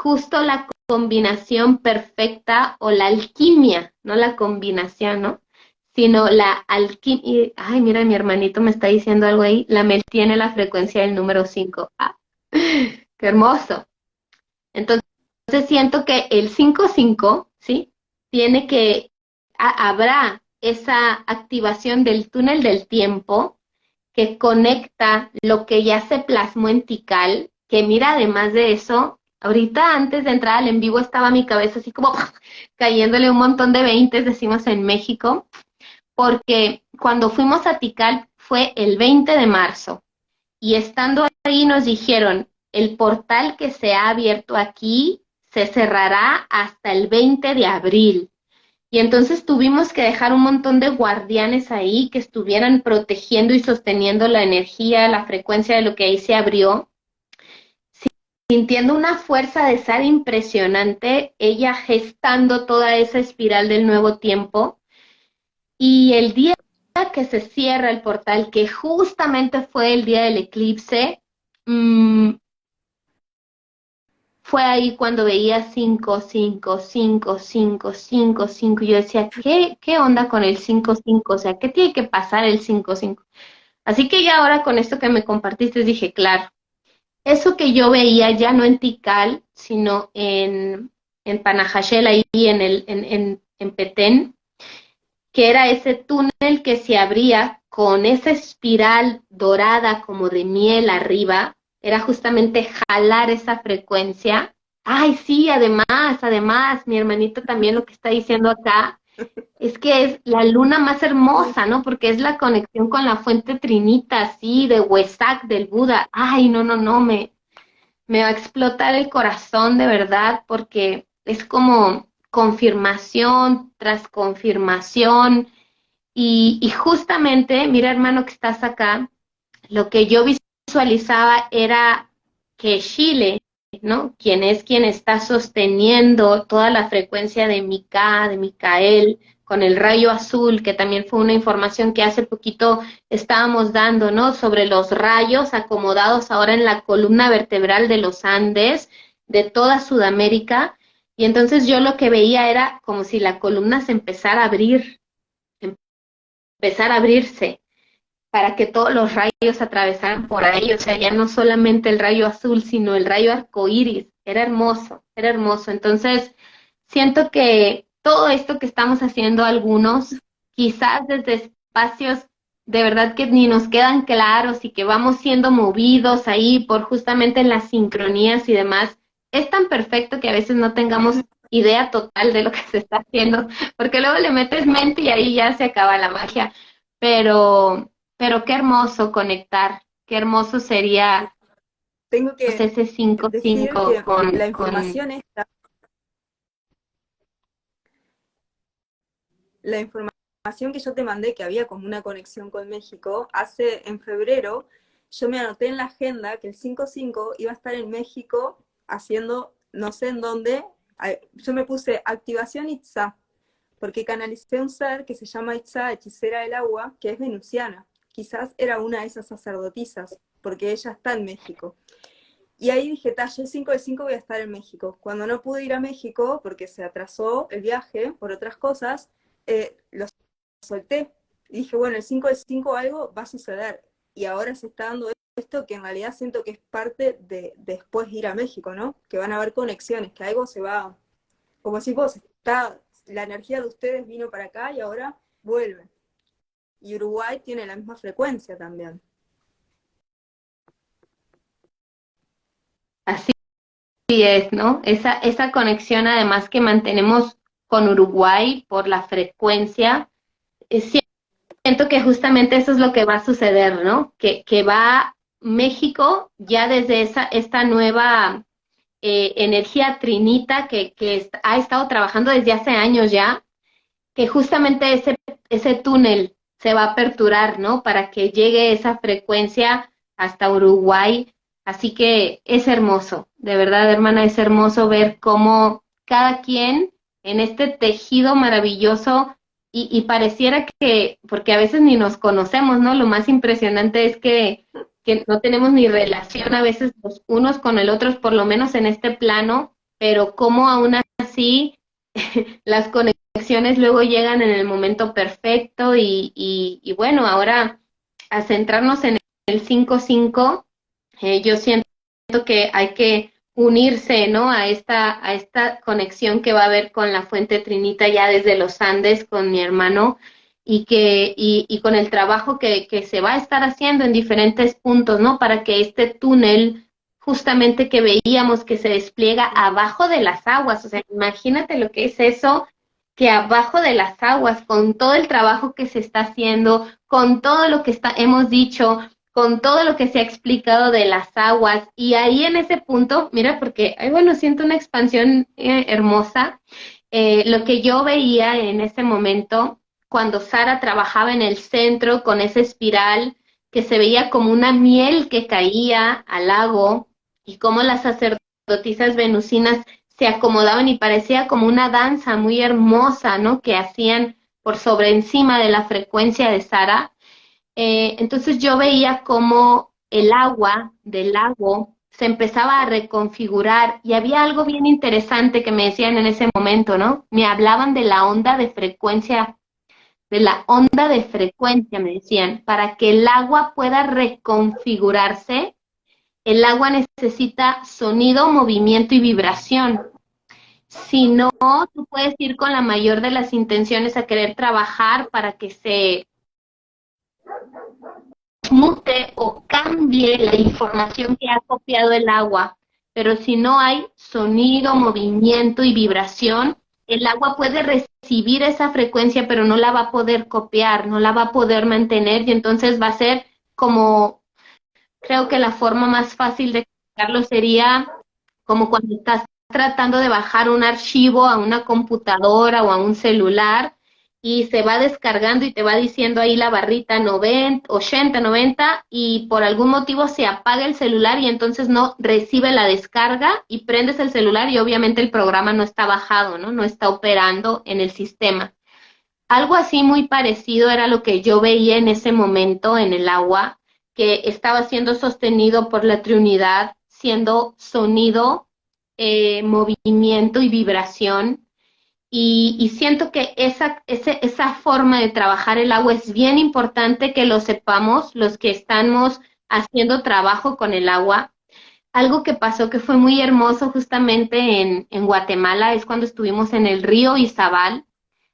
justo la combinación perfecta, o la alquimia, no la combinación, ¿no? Sino la alquimia. Ay, mira, mi hermanito me está diciendo algo ahí. La Mel tiene la frecuencia del número 5. Ah, qué hermoso. Entonces siento que el 5-5, ¿sí? Tiene que, habrá esa activación del túnel del tiempo que conecta lo que ya se plasmó en Tikal, que mira, además de eso, ahorita antes de entrar al en vivo estaba mi cabeza así como cayéndole un montón de veintes, decimos en México, porque cuando fuimos a Tikal fue el 20 de marzo, y estando ahí nos dijeron, el portal que se ha abierto aquí se cerrará hasta el 20 de abril. Y entonces tuvimos que dejar un montón de guardianes ahí que estuvieran protegiendo y sosteniendo la energía, la frecuencia de lo que ahí se abrió, sintiendo una fuerza de Sara impresionante, ella gestando toda esa espiral del nuevo tiempo. Y el día que se cierra el portal, que justamente fue el día del eclipse, fue ahí cuando veía 5-5-5-5-5-5. Yo decía, ¿qué onda con el 5-5? O sea, ¿qué tiene que pasar el 5-5? Así que ya ahora con esto que me compartiste dije, claro, eso que yo veía ya no en Tikal, sino en Panajachel, ahí en Petén, que era ese túnel que se abría con esa espiral dorada como de miel arriba, era justamente jalar esa frecuencia. Ay, sí, además, mi hermanito también lo que está diciendo acá es que es la luna más hermosa, ¿no? Porque es la conexión con la fuente trinita, así, de Huesac, del Buda. Ay, no, me va a explotar el corazón de verdad, porque es como confirmación tras confirmación. Y justamente, mira hermano que estás acá, lo que yo visualizaba era que Chile, ¿no? Quien está sosteniendo toda la frecuencia de de Micael, con el rayo azul, que también fue una información que hace poquito estábamos dando, ¿no? Sobre los rayos acomodados ahora en la columna vertebral de los Andes, de toda Sudamérica. Y entonces yo lo que veía era como si la columna se empezara a abrirse para que todos los rayos atravesaran por ahí, o sea, ya no solamente el rayo azul, sino el rayo arcoíris, era hermoso, era hermoso. Entonces, siento que todo esto que estamos haciendo algunos, quizás desde espacios de verdad que ni nos quedan claros y que vamos siendo movidos ahí por justamente las sincronías y demás, es tan perfecto que a veces no tengamos idea total de lo que se está haciendo, porque luego le metes mente y ahí ya se acaba la magia. Pero qué hermoso conectar, qué hermoso sería Tengo pues, que ese cinco decir cinco que la información esta, la información que yo te mandé, que había como una conexión con México, en febrero, yo me anoté en la agenda que el 5-5 iba a estar en México haciendo, no sé en dónde, yo me puse activación Itzá, porque canalicé un ser que se llama Itzá, hechicera del agua, que es venusiana. Quizás era una de esas sacerdotisas, porque ella está en México. Y ahí dije, yo el 5 de 5 voy a estar en México. Cuando no pude ir a México, porque se atrasó el viaje por otras cosas, lo solté. Y dije, bueno, el 5 de 5 algo va a suceder. Y ahora se está dando esto que en realidad siento que es parte de después ir a México, ¿no? Que van a haber conexiones, que algo se va, como si vos, la energía de ustedes vino para acá y ahora vuelve. Y Uruguay tiene la misma frecuencia también. así es, ¿no? Esa conexión además que mantenemos con Uruguay por la frecuencia, siento que justamente eso es lo que va a suceder, ¿no? Que va México ya desde esta nueva energía trinita que ha estado trabajando desde hace años ya, que justamente ese túnel se va a aperturar, ¿no? Para que llegue esa frecuencia hasta Uruguay. Así que es hermoso, de verdad, hermana, es hermoso ver cómo cada quien en este tejido maravilloso y pareciera que, porque a veces ni nos conocemos, ¿no? Lo más impresionante es que no tenemos ni relación a veces los unos con el otro, por lo menos en este plano, pero cómo aún así las conexiones luego llegan en el momento perfecto y bueno, ahora a centrarnos en el 5-5, yo siento que hay que unirse, ¿no? A esta conexión que va a haber con la fuente Trinita ya desde los Andes con mi hermano y con el trabajo que se va a estar haciendo en diferentes puntos, ¿no? Para que este túnel justamente que veíamos que se despliega abajo de las aguas, o sea, imagínate lo que es eso, que abajo de las aguas, con todo el trabajo que se está haciendo, con todo lo que hemos dicho, con todo lo que se ha explicado de las aguas, y ahí en ese punto, mira, porque, ay, bueno, siento una expansión hermosa, lo que yo veía en ese momento, cuando Sara trabajaba en el centro con esa espiral, que se veía como una miel que caía al lago, y cómo las sacerdotisas venusinas se acomodaban y parecía como una danza muy hermosa, ¿no? Que hacían por sobre encima de la frecuencia de Sara. Entonces yo veía cómo el agua del lago se empezaba a reconfigurar y había algo bien interesante que me decían en ese momento, ¿no? Me hablaban de la onda de frecuencia, me decían, para que el agua pueda reconfigurarse, el agua necesita sonido, movimiento y vibración. Si no, tú puedes ir con la mayor de las intenciones a querer trabajar para que se mute o cambie la información que ha copiado el agua. Pero si no hay sonido, movimiento y vibración, el agua puede recibir esa frecuencia, pero no la va a poder copiar, no la va a poder mantener y entonces va a ser como, creo que la forma más fácil de explicarlo sería como cuando estás tratando de bajar un archivo a una computadora o a un celular y se va descargando y te va diciendo ahí la barrita 90, 80, 90 y por algún motivo se apaga el celular y entonces no recibe la descarga y prendes el celular y obviamente el programa no está bajado, ¿no? No está operando en el sistema. Algo así muy parecido era lo que yo veía en ese momento en el agua, que estaba siendo sostenido por la Trinidad, siendo sonido, movimiento y vibración. Y siento que esa forma de trabajar el agua es bien importante que lo sepamos los que estamos haciendo trabajo con el agua, algo que pasó que fue muy hermoso justamente en Guatemala es cuando estuvimos en el río Izabal.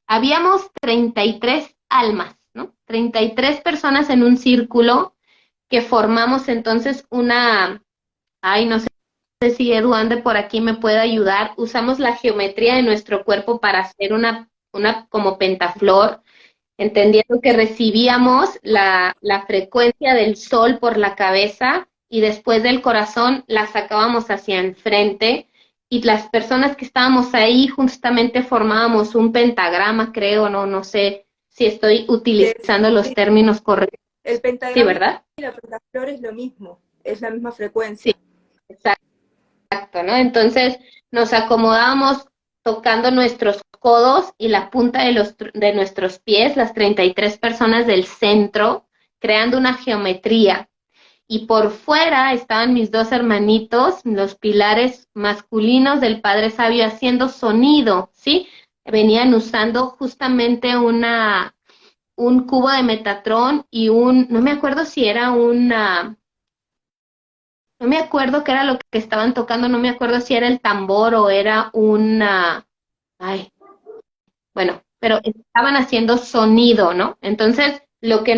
Habíamos 33 almas, ¿no? 33 personas en un círculo que formamos entonces una, ay, no sé si Edu ande por aquí me puede ayudar. Usamos la geometría de nuestro cuerpo para hacer una como pentaflor, entendiendo que recibíamos la frecuencia del sol por la cabeza y después del corazón la sacábamos hacia enfrente y las personas que estábamos ahí justamente formábamos un pentagrama, creo, no sé si estoy utilizando los Sí, términos correctos. el Sí, pentagrama ¿verdad? y la pentaflor es lo mismo, es la misma Sí, frecuencia. exacto, ¿no? Entonces nos acomodábamos tocando nuestros codos y la punta de nuestros pies, las 33 personas del centro, creando una geometría. Y por fuera estaban mis dos hermanitos, los pilares masculinos del Padre Sabio, haciendo sonido, ¿sí? Venían usando justamente un cubo de Metatron y no me acuerdo si era no me acuerdo qué era lo que estaban tocando, no me acuerdo si era el tambor o era ay, bueno, pero estaban haciendo sonido, ¿no? Entonces, lo que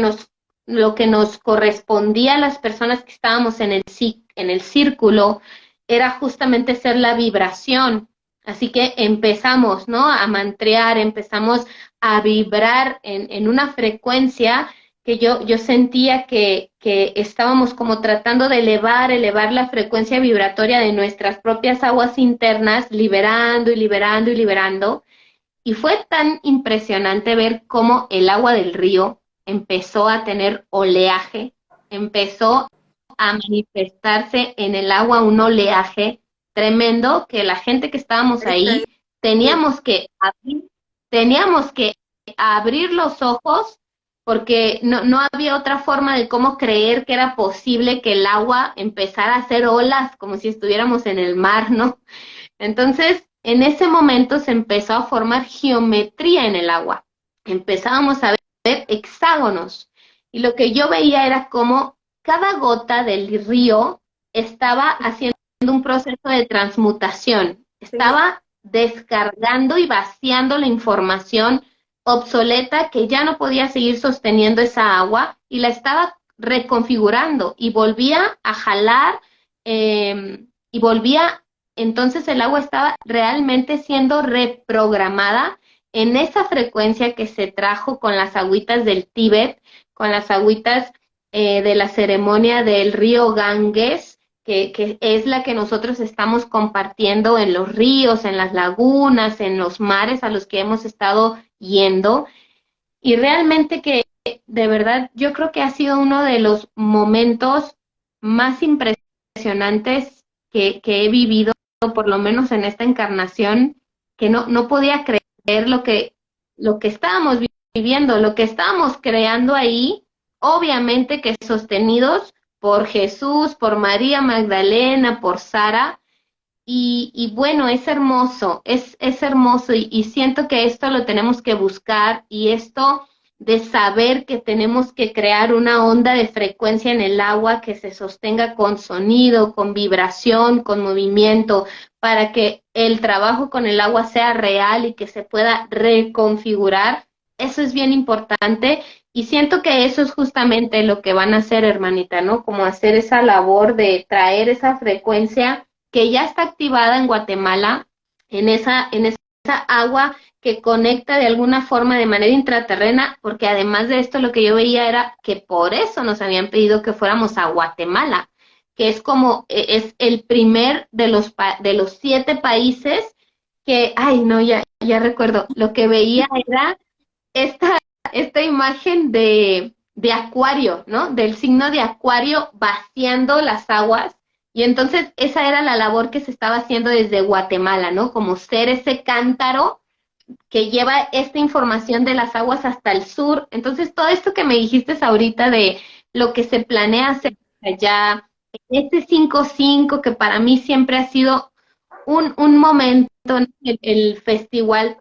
nos correspondía a las personas que estábamos en el círculo era justamente ser la vibración. Así que empezamos, ¿no? A mantrear, empezamos a vibrar en una frecuencia que yo sentía que estábamos como tratando de elevar la frecuencia vibratoria de nuestras propias aguas internas, liberando y liberando y liberando. Y fue tan impresionante ver cómo el agua del río empezó a tener oleaje, empezó a manifestarse en el agua un oleaje tremendo que la gente que estábamos Esta ahí es- teníamos que abrir los ojos porque no había otra forma de cómo creer que era posible que el agua empezara a hacer olas como si estuviéramos en el mar, ¿no? Entonces, en ese momento se empezó a formar geometría en el agua. Empezábamos a ver hexágonos. Y lo que yo veía era como cada gota del río estaba haciendo un proceso de transmutación. tenía, Estaba descargando y vaciando la información obsoleta que ya no podía seguir sosteniendo esa agua y la estaba reconfigurando y volvía a jalar y volvía entonces el agua estaba realmente siendo reprogramada en esa frecuencia que se trajo con las agüitas del Tíbet, con las agüitas de la ceremonia del río Ganges, que es la que nosotros estamos compartiendo en los ríos, en las lagunas, en los mares a los que hemos estado yendo. Y realmente que de verdad yo creo que ha sido uno de los momentos más impresionantes que he vivido por lo menos en esta encarnación, que no podía creer lo que estábamos viviendo, lo que estábamos creando ahí, obviamente que sostenidos por Jesús, por María Magdalena, por Sara, y bueno, es hermoso y siento que esto lo tenemos que buscar y esto de saber que tenemos que crear una onda de frecuencia en el agua que se sostenga con sonido, con vibración, con movimiento, para que el trabajo con el agua sea real y que se pueda reconfigurar. Eso es bien importante y siento que eso es justamente lo que van a hacer, hermanita, ¿no? Como hacer esa labor de traer esa frecuencia que ya está activada en Guatemala, en esa agua que conecta de alguna forma de manera intraterrena, porque además de esto lo que yo veía era que por eso nos habían pedido que fuéramos a Guatemala, que es como, es el primer de los 7 países que, ay no, ya recuerdo, lo que veía era esta, esta imagen de acuario, ¿no? Del signo de acuario vaciando las aguas. Y entonces esa era la labor que se estaba haciendo desde Guatemala, ¿no? Como ser ese cántaro que lleva esta información de las aguas hasta el sur. Entonces todo esto que me dijiste ahorita de lo que se planea hacer allá, este 5-5 que para mí siempre ha sido un momento, ¿no? El festival,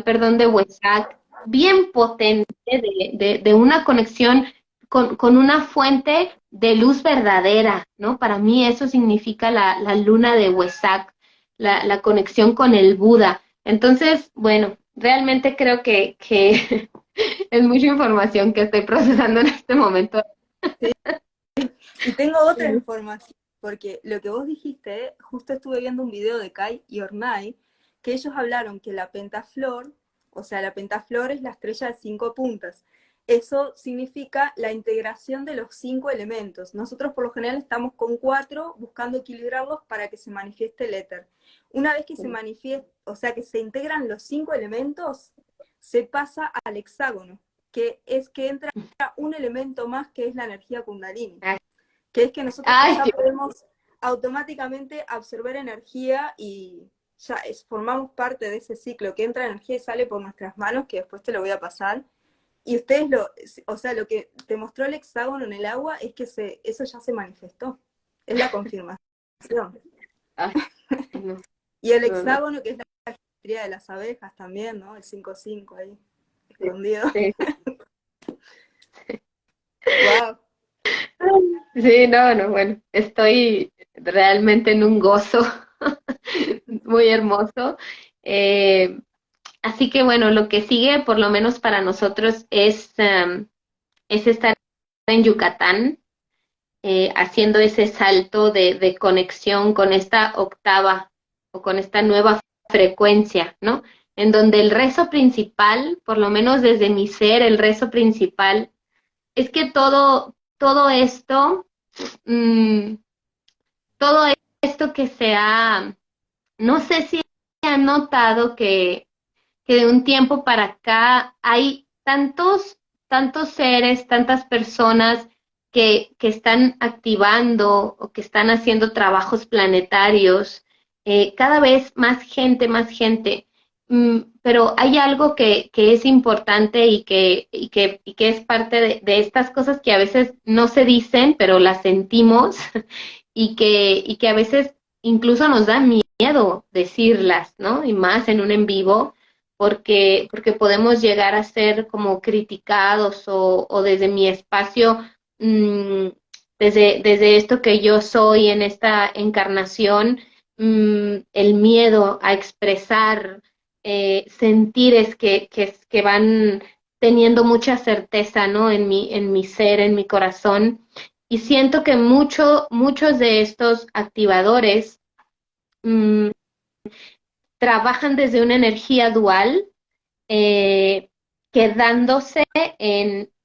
perdón, de Huesac, bien potente de una conexión con una fuente de luz verdadera, ¿no? Para mí eso significa la luna de Huesac, la conexión con el Buda. Entonces, bueno, realmente creo que es mucha información que estoy procesando en este momento. Sí. Y tengo otra información, porque lo que vos dijiste, justo estuve viendo un video de Kai y Ornai, que ellos hablaron que la pentaflor, o sea, la pentaflor es la estrella de 5 puntas. Eso significa la integración de los 5 elementos. Nosotros por lo general estamos con 4 buscando equilibrarlos para que se manifieste el éter. Una vez que se manifiesta, o sea, que se integran los 5 elementos, se pasa al hexágono, que es que entra un elemento más que es la energía kundalini, que es que nosotros ya podemos automáticamente absorber energía y ya formamos parte de ese ciclo, que entra energía y sale por nuestras manos, que después te lo voy a pasar. Y ustedes o sea, lo que te mostró el hexágono en el agua es que eso ya se manifestó, es la confirmación. Ay, no, Y el no, no. hexágono, que es la geometría de las abejas también, ¿no? El 5-5 ahí, escondido. Sí, Wow. sí, no, no, bueno, estoy realmente en un gozo muy hermoso. Así que bueno, lo que sigue, por lo menos para nosotros, es estar en Yucatán, haciendo ese salto de conexión con esta octava o con esta nueva frecuencia, ¿no? En donde el rezo principal, por lo menos desde mi ser, el rezo principal, es que todo esto, mmm, todo esto que se ha, no sé si han notado que de un tiempo para acá hay tantos seres, tantas personas que están activando o que están haciendo trabajos planetarios, cada vez más gente. Pero hay algo que es importante y que es parte de estas cosas que a veces no se dicen, pero las sentimos y que a veces incluso nos da miedo decirlas, ¿no? Y más en un en vivo, porque podemos llegar a ser como criticados o desde mi espacio, desde esto que yo soy en esta encarnación, el miedo a expresar sentires que van teniendo mucha certeza, ¿no? En mi ser, en mi corazón. Y siento que muchos de estos activadores mmm, trabajan desde una energía dual, eh, quedándose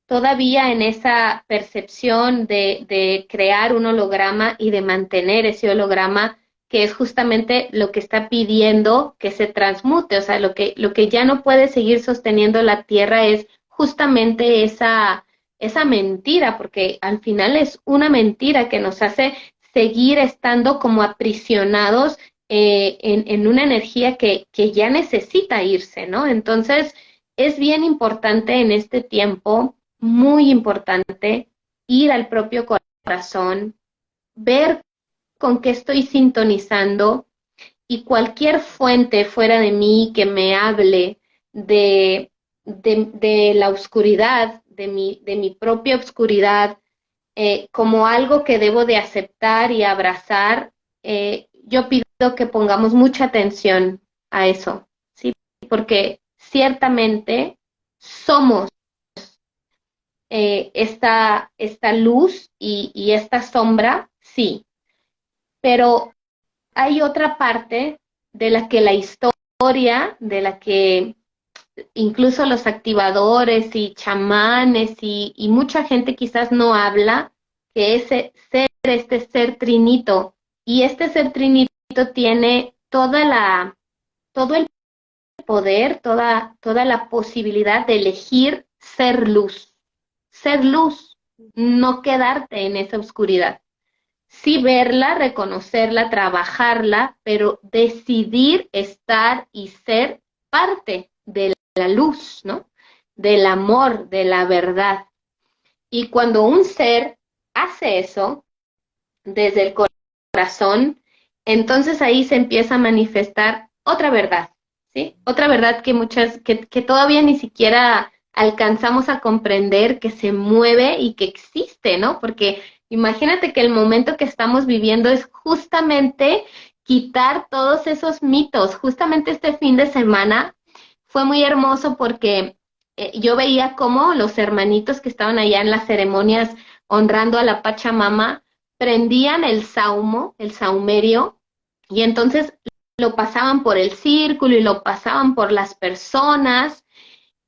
todavía en esa percepción de crear un holograma y de mantener ese holograma, que es justamente lo que está pidiendo que se transmute. O sea, lo que ya no puede seguir sosteniendo la Tierra es justamente esa mentira, porque al final es una mentira que nos hace seguir estando como aprisionados en una energía que ya necesita irse, ¿no? Entonces, es bien importante en este tiempo, muy importante, ir al propio corazón, ver con qué estoy sintonizando, y cualquier fuente fuera de mí que me hable de la oscuridad, de mi propia oscuridad, como algo que debo de aceptar y abrazar, yo pido que pongamos mucha atención a eso, ¿sí? Porque ciertamente somos esta luz y esta sombra, sí, pero hay otra parte de la que la historia, de la que incluso los activadores y chamanes y mucha gente quizás no habla, que es este ser trinito. Y este ser trinito tiene todo el poder, toda la posibilidad de elegir ser luz, no quedarte en esa oscuridad. Sí verla, reconocerla, trabajarla, pero decidir estar y ser parte de la luz, ¿no? Del amor, de la verdad. Y cuando un ser hace eso desde el corazón, entonces ahí se empieza a manifestar otra verdad, ¿sí? Otra verdad que todavía ni siquiera alcanzamos a comprender que se mueve y que existe, ¿no? Porque imagínate que el momento que estamos viviendo es justamente quitar todos esos mitos. Justamente este fin de semana fue muy hermoso porque yo veía cómo los hermanitos que estaban allá en las ceremonias honrando a la Pachamama prendían el saumo, el saumerio, y entonces lo pasaban por el círculo y lo pasaban por las personas,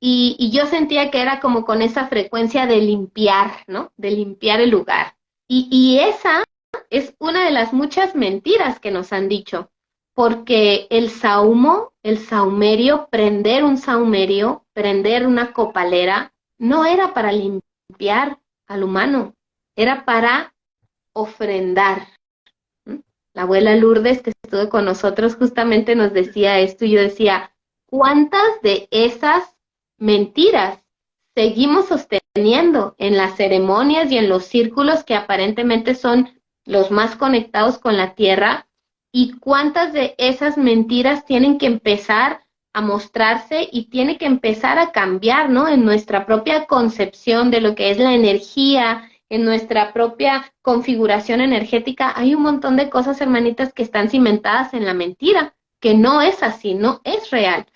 y yo sentía que era como con esa frecuencia de limpiar, ¿no? De limpiar el lugar. Y esa es una de las muchas mentiras que nos han dicho, porque el saumo, el saumerio, prender un saumerio, prender una copalera, no era para limpiar al humano, era para ofrendar. La abuela Lourdes, que estuvo con nosotros, justamente nos decía esto, y yo decía, ¿cuántas de esas mentiras seguimos sosteniendo en las ceremonias y en los círculos que aparentemente son los más conectados con la tierra? ¿Y cuántas de esas mentiras tienen que empezar a mostrarse y tiene que empezar a cambiar, ¿no? En nuestra propia concepción de lo que es la energía, en nuestra propia configuración energética, hay un montón de cosas, hermanitas, que están cimentadas en la mentira, que no es así, no es real.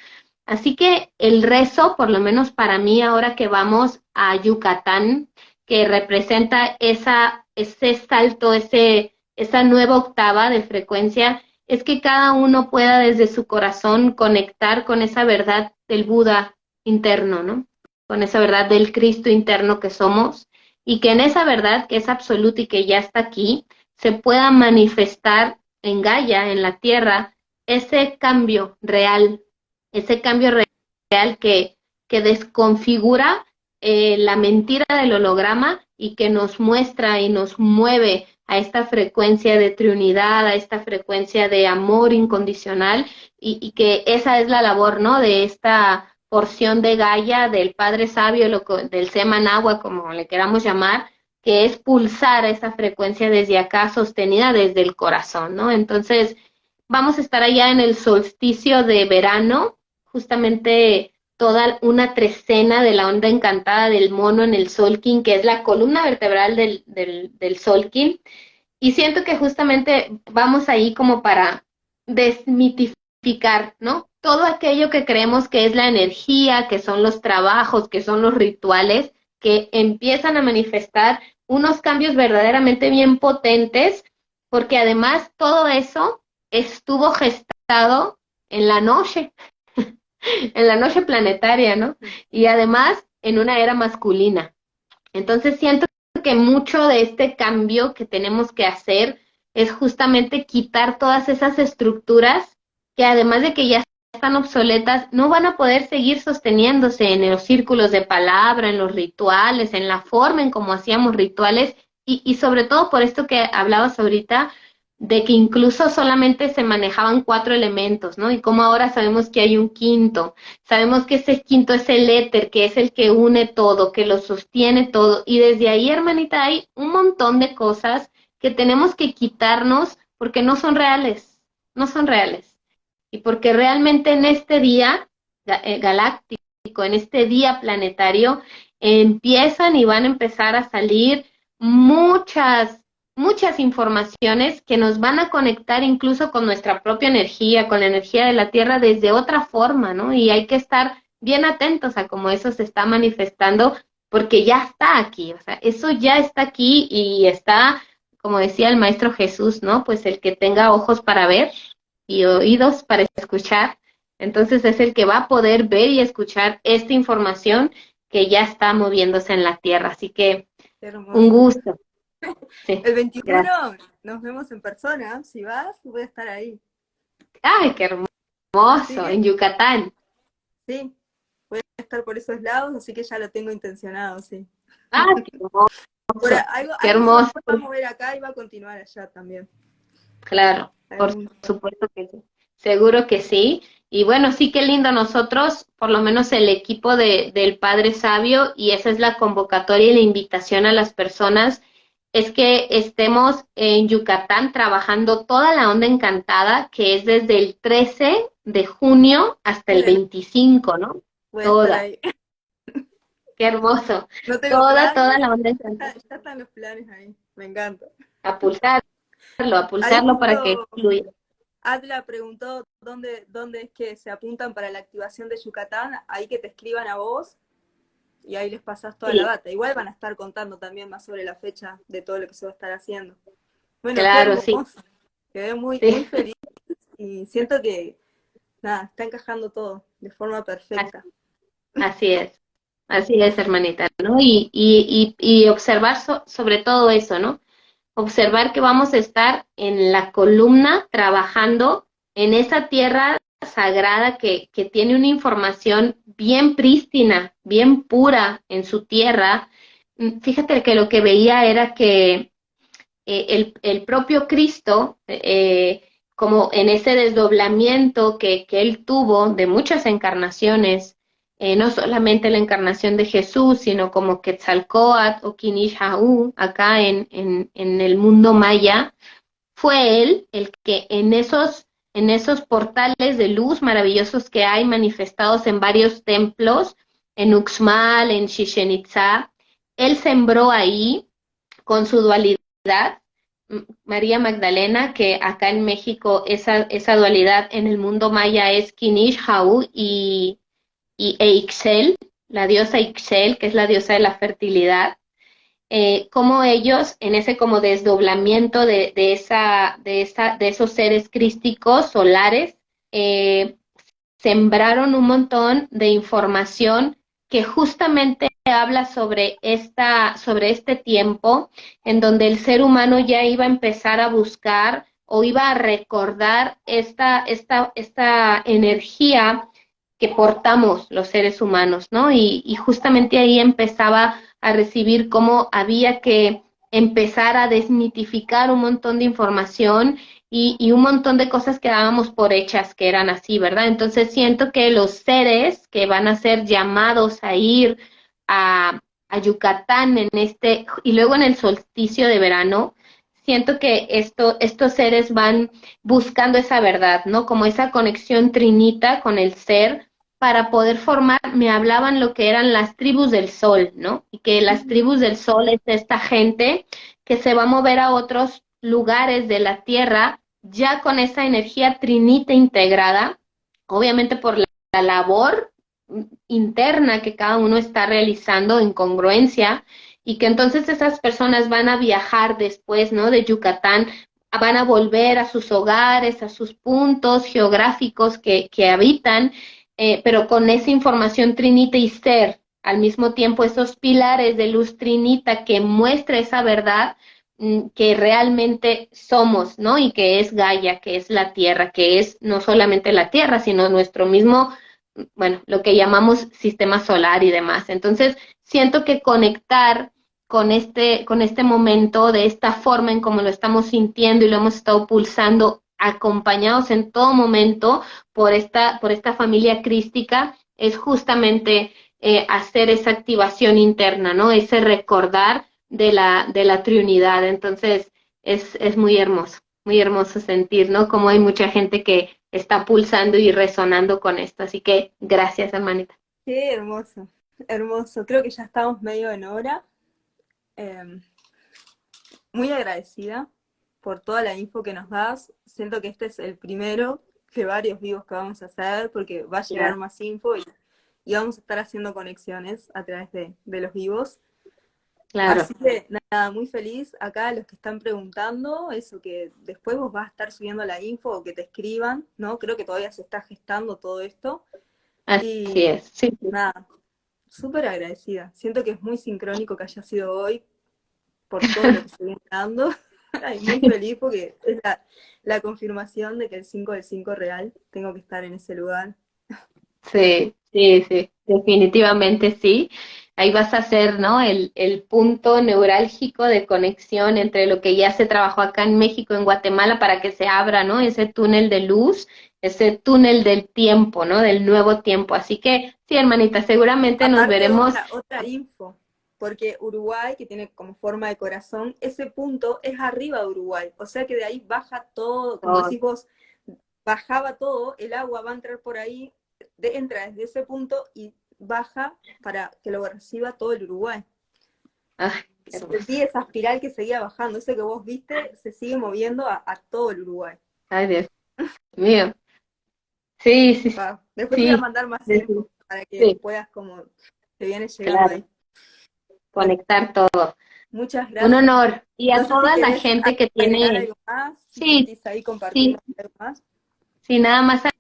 Así que el rezo, por lo menos para mí, ahora que vamos a Yucatán, que representa ese salto, esa nueva octava de frecuencia, es que cada uno pueda desde su corazón conectar con esa verdad del Buda interno, ¿no? Con esa verdad del Cristo interno que somos, y que en esa verdad que es absoluta y que ya está aquí, se pueda manifestar en Gaia, en la Tierra, ese cambio real que desconfigura la mentira del holograma y que nos muestra y nos mueve a esta frecuencia de triunidad, a esta frecuencia de amor incondicional, y que esa es la labor, ¿no? De esta porción de Gaia, del Padre Sabio, del Semanagua, como le queramos llamar, que es pulsar esa frecuencia desde acá, sostenida desde el corazón, ¿no? Entonces, vamos a estar allá en el solsticio de verano, justamente toda una trecena de la onda encantada del mono en el Solkin, que es la columna vertebral del Solkin, y siento que justamente vamos ahí como para desmitificar, ¿no? Todo aquello que creemos que es la energía, que son los trabajos, que son los rituales, que empiezan a manifestar unos cambios verdaderamente bien potentes, porque además todo eso estuvo gestado en la noche, en la noche planetaria, ¿no? Y además en una era masculina. Entonces siento que mucho de este cambio que tenemos que hacer es justamente quitar todas esas estructuras que, además de que ya están obsoletas, no van a poder seguir sosteniéndose en los círculos de palabra, en los rituales, en la forma en cómo hacíamos rituales, y sobre todo por esto que hablabas ahorita, de que incluso solamente se manejaban 4 elementos, ¿no? Y como ahora sabemos que hay un quinto, sabemos que ese quinto es el éter, que es el que une todo, que lo sostiene todo, y desde ahí, hermanita, hay un montón de cosas que tenemos que quitarnos porque no son reales, no son reales. Y porque realmente en este día galáctico, en este día planetario, empiezan y van a empezar a salir muchas informaciones que nos van a conectar incluso con nuestra propia energía, con la energía de la Tierra desde otra forma, ¿no? Y hay que estar bien atentos a cómo eso se está manifestando, porque ya está aquí, o sea, eso ya está aquí y está, como decía el Maestro Jesús, ¿no? Pues el que tenga ojos para ver y oídos para escuchar, entonces es el que va a poder ver y escuchar esta información que ya está moviéndose en la Tierra. Así que Qué un hermoso. gusto. Sí, El gracias. 21 nos vemos en persona. Si vas, voy a estar ahí. Ay, qué Así hermoso, que, en Yucatán. sí, voy a estar por esos lados, así que ya lo tengo intencionado, sí. Ay, qué hermoso, qué Algo se hermoso, va a mover acá y va a continuar allá también. claro, por Algún- supuesto que sí, seguro que sí. Y bueno, sí, qué lindo nosotros, por lo menos el equipo del Padre Sabio, y esa es la convocatoria y la invitación a las personas, es que estemos en Yucatán trabajando toda la onda encantada, que es desde el 13 de junio hasta el Bueno, 25, ¿no? voy a estar Toda. ahí. qué hermoso. No tengo Toda planes, la onda es ya están los planes ahí, me encanta. a Ahí pulsarlo para que justo fluya. Adla preguntó dónde es que se apuntan para la activación de Yucatán, ahí que te escriban a vos y ahí les pasás toda la Sí, data. Igual van a estar contando también más sobre la fecha de todo lo que se va a estar haciendo. Bueno, qué claro, sí, hermoso. Quedé muy, muy sí, feliz y siento que, nada, está encajando todo de forma así, perfecta. así es, hermanita, ¿no? Y observar sobre todo eso, ¿no? Observar que vamos a estar en la columna trabajando en esa tierra sagrada que tiene una información bien prístina, bien pura en su tierra. Fíjate que lo que veía era que el propio Cristo, como en ese desdoblamiento que él tuvo de muchas encarnaciones, no solamente la encarnación de Jesús, sino como Quetzalcóatl o Quinichahú, acá en el mundo maya, fue él el que en esos portales de luz maravillosos que hay manifestados en varios templos, en Uxmal, en Chichen Itza, él sembró ahí con su dualidad, María Magdalena, que acá en México esa dualidad en el mundo maya es Kinish, Hau e Ixchel, la diosa Ixchel, que es la diosa de la fertilidad, como ellos en ese como desdoblamiento de esos seres crísticos solares, eh, sembraron un montón de información que justamente habla sobre este tiempo en donde el ser humano ya iba a empezar a buscar o iba a recordar esta energía que portamos los seres humanos, ¿no? Y justamente ahí empezaba a recibir cómo había que empezar a desmitificar un montón de información y un montón de cosas que dábamos por hechas que eran así, ¿verdad? Entonces siento que los seres que van a ser llamados a ir a Yucatán y luego en el solsticio de verano, siento que estos seres van buscando esa verdad, ¿no? Como esa conexión trinita con el ser para poder formar, me hablaban lo que eran las tribus del sol, ¿no? Y que las tribus del sol es esta gente que se va a mover a otros lugares de la tierra ya con esa energía trinita integrada, obviamente por la labor interna que cada uno está realizando en congruencia y que entonces esas personas van a viajar después, ¿no? De Yucatán, van a volver a sus hogares, a sus puntos geográficos que habitan, pero con esa información trinita y ser, al mismo tiempo esos pilares de luz trinita que muestra esa verdad que realmente somos, ¿no? Y que es Gaia, que es la Tierra, que es no solamente la Tierra, sino nuestro mismo, bueno, lo que llamamos sistema solar y demás. Entonces, siento que conectar con este momento de esta forma en como lo estamos sintiendo y lo hemos estado pulsando, acompañados en todo momento por esta familia crística, es justamente hacer esa activación interna, ¿no? Ese recordar de la triunidad. Entonces, es muy hermoso sentir, ¿no? Como hay mucha gente que está pulsando y resonando con esto. Así que gracias, hermanita. Qué hermoso, hermoso. Creo que ya estamos medio en hora. Eh, Muy agradecida por toda la info que nos das. Siento que este es el primero de varios vivos que vamos a hacer porque va a llegar Gracias. más info y vamos a estar haciendo conexiones a través de los vivos. Claro, Así que nada, muy feliz acá los que están preguntando, eso que después vos vas a estar subiendo la info o que te escriban, ¿no? Creo que todavía se está gestando todo esto. así Y es. Sí, sí. nada, súper agradecida. Siento que es muy sincrónico que haya sido hoy por todo lo que se viene dando. Ay, muy feliz porque es la confirmación de que el 5 del 5 real, tengo que estar en ese lugar. Sí, sí, sí, definitivamente sí. Ahí vas a hacer, ¿no? El punto neurálgico de conexión entre lo que ya se trabajó acá en México, en Guatemala, para que se abra, ¿no? Ese túnel de luz, ese túnel del tiempo, ¿no? Del nuevo tiempo. Así que sí, hermanita, seguramente nos Aparte, veremos. otra info, porque Uruguay, que tiene como forma de corazón, ese punto es arriba de Uruguay, o sea que de ahí baja todo, como Oh, decís vos, bajaba todo, el agua va a entrar por ahí, entra desde ese punto y baja para que lo reciba todo el Uruguay. Ay, qué hermoso. Sentí esa espiral que seguía bajando, eso que vos viste se sigue moviendo a todo el Uruguay. Ay, Dios mío. Sí, sí, Después te voy a sí, mandar más sí, info para que sí, puedas como te viene llegando claro, ahí. Bueno, conectar todo. muchas Un gracias. honor. Y a No sé si toda la querés gente que agregar tiene, algo más, si sí, sentís ahí compartirnos sí, algo más. sí, nada más a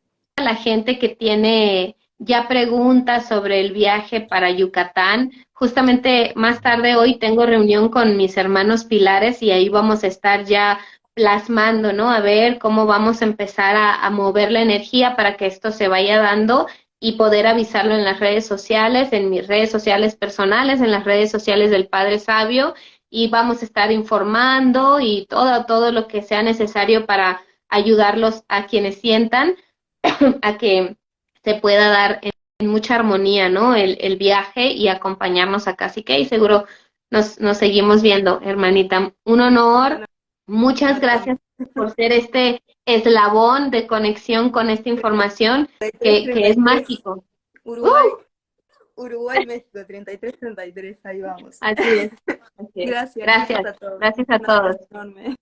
la gente que tiene ya preguntas sobre el viaje para Yucatán. Justamente más tarde hoy tengo reunión con mis hermanos pilares y ahí vamos a estar ya plasmando, ¿no? A ver cómo vamos a empezar a mover la energía para que esto se vaya dando y poder avisarlo en las redes sociales, en mis redes sociales personales, en las redes sociales del Padre Sabio, y vamos a estar informando y todo lo que sea necesario para ayudarlos a quienes sientan a que se pueda dar en mucha armonía, ¿no? El viaje y acompañarnos acá. Así que ahí seguro nos seguimos viendo, hermanita. Un honor. Bueno, Muchas Nata, gracias por ser este eslabón de conexión con esta información que es 33, mágico. Uruguay, Uruguay, México, 33, ahí vamos. Así es. Así es. Gracias, gracias Gracias. a todos. Gracias a Un todos. abrazo enorme.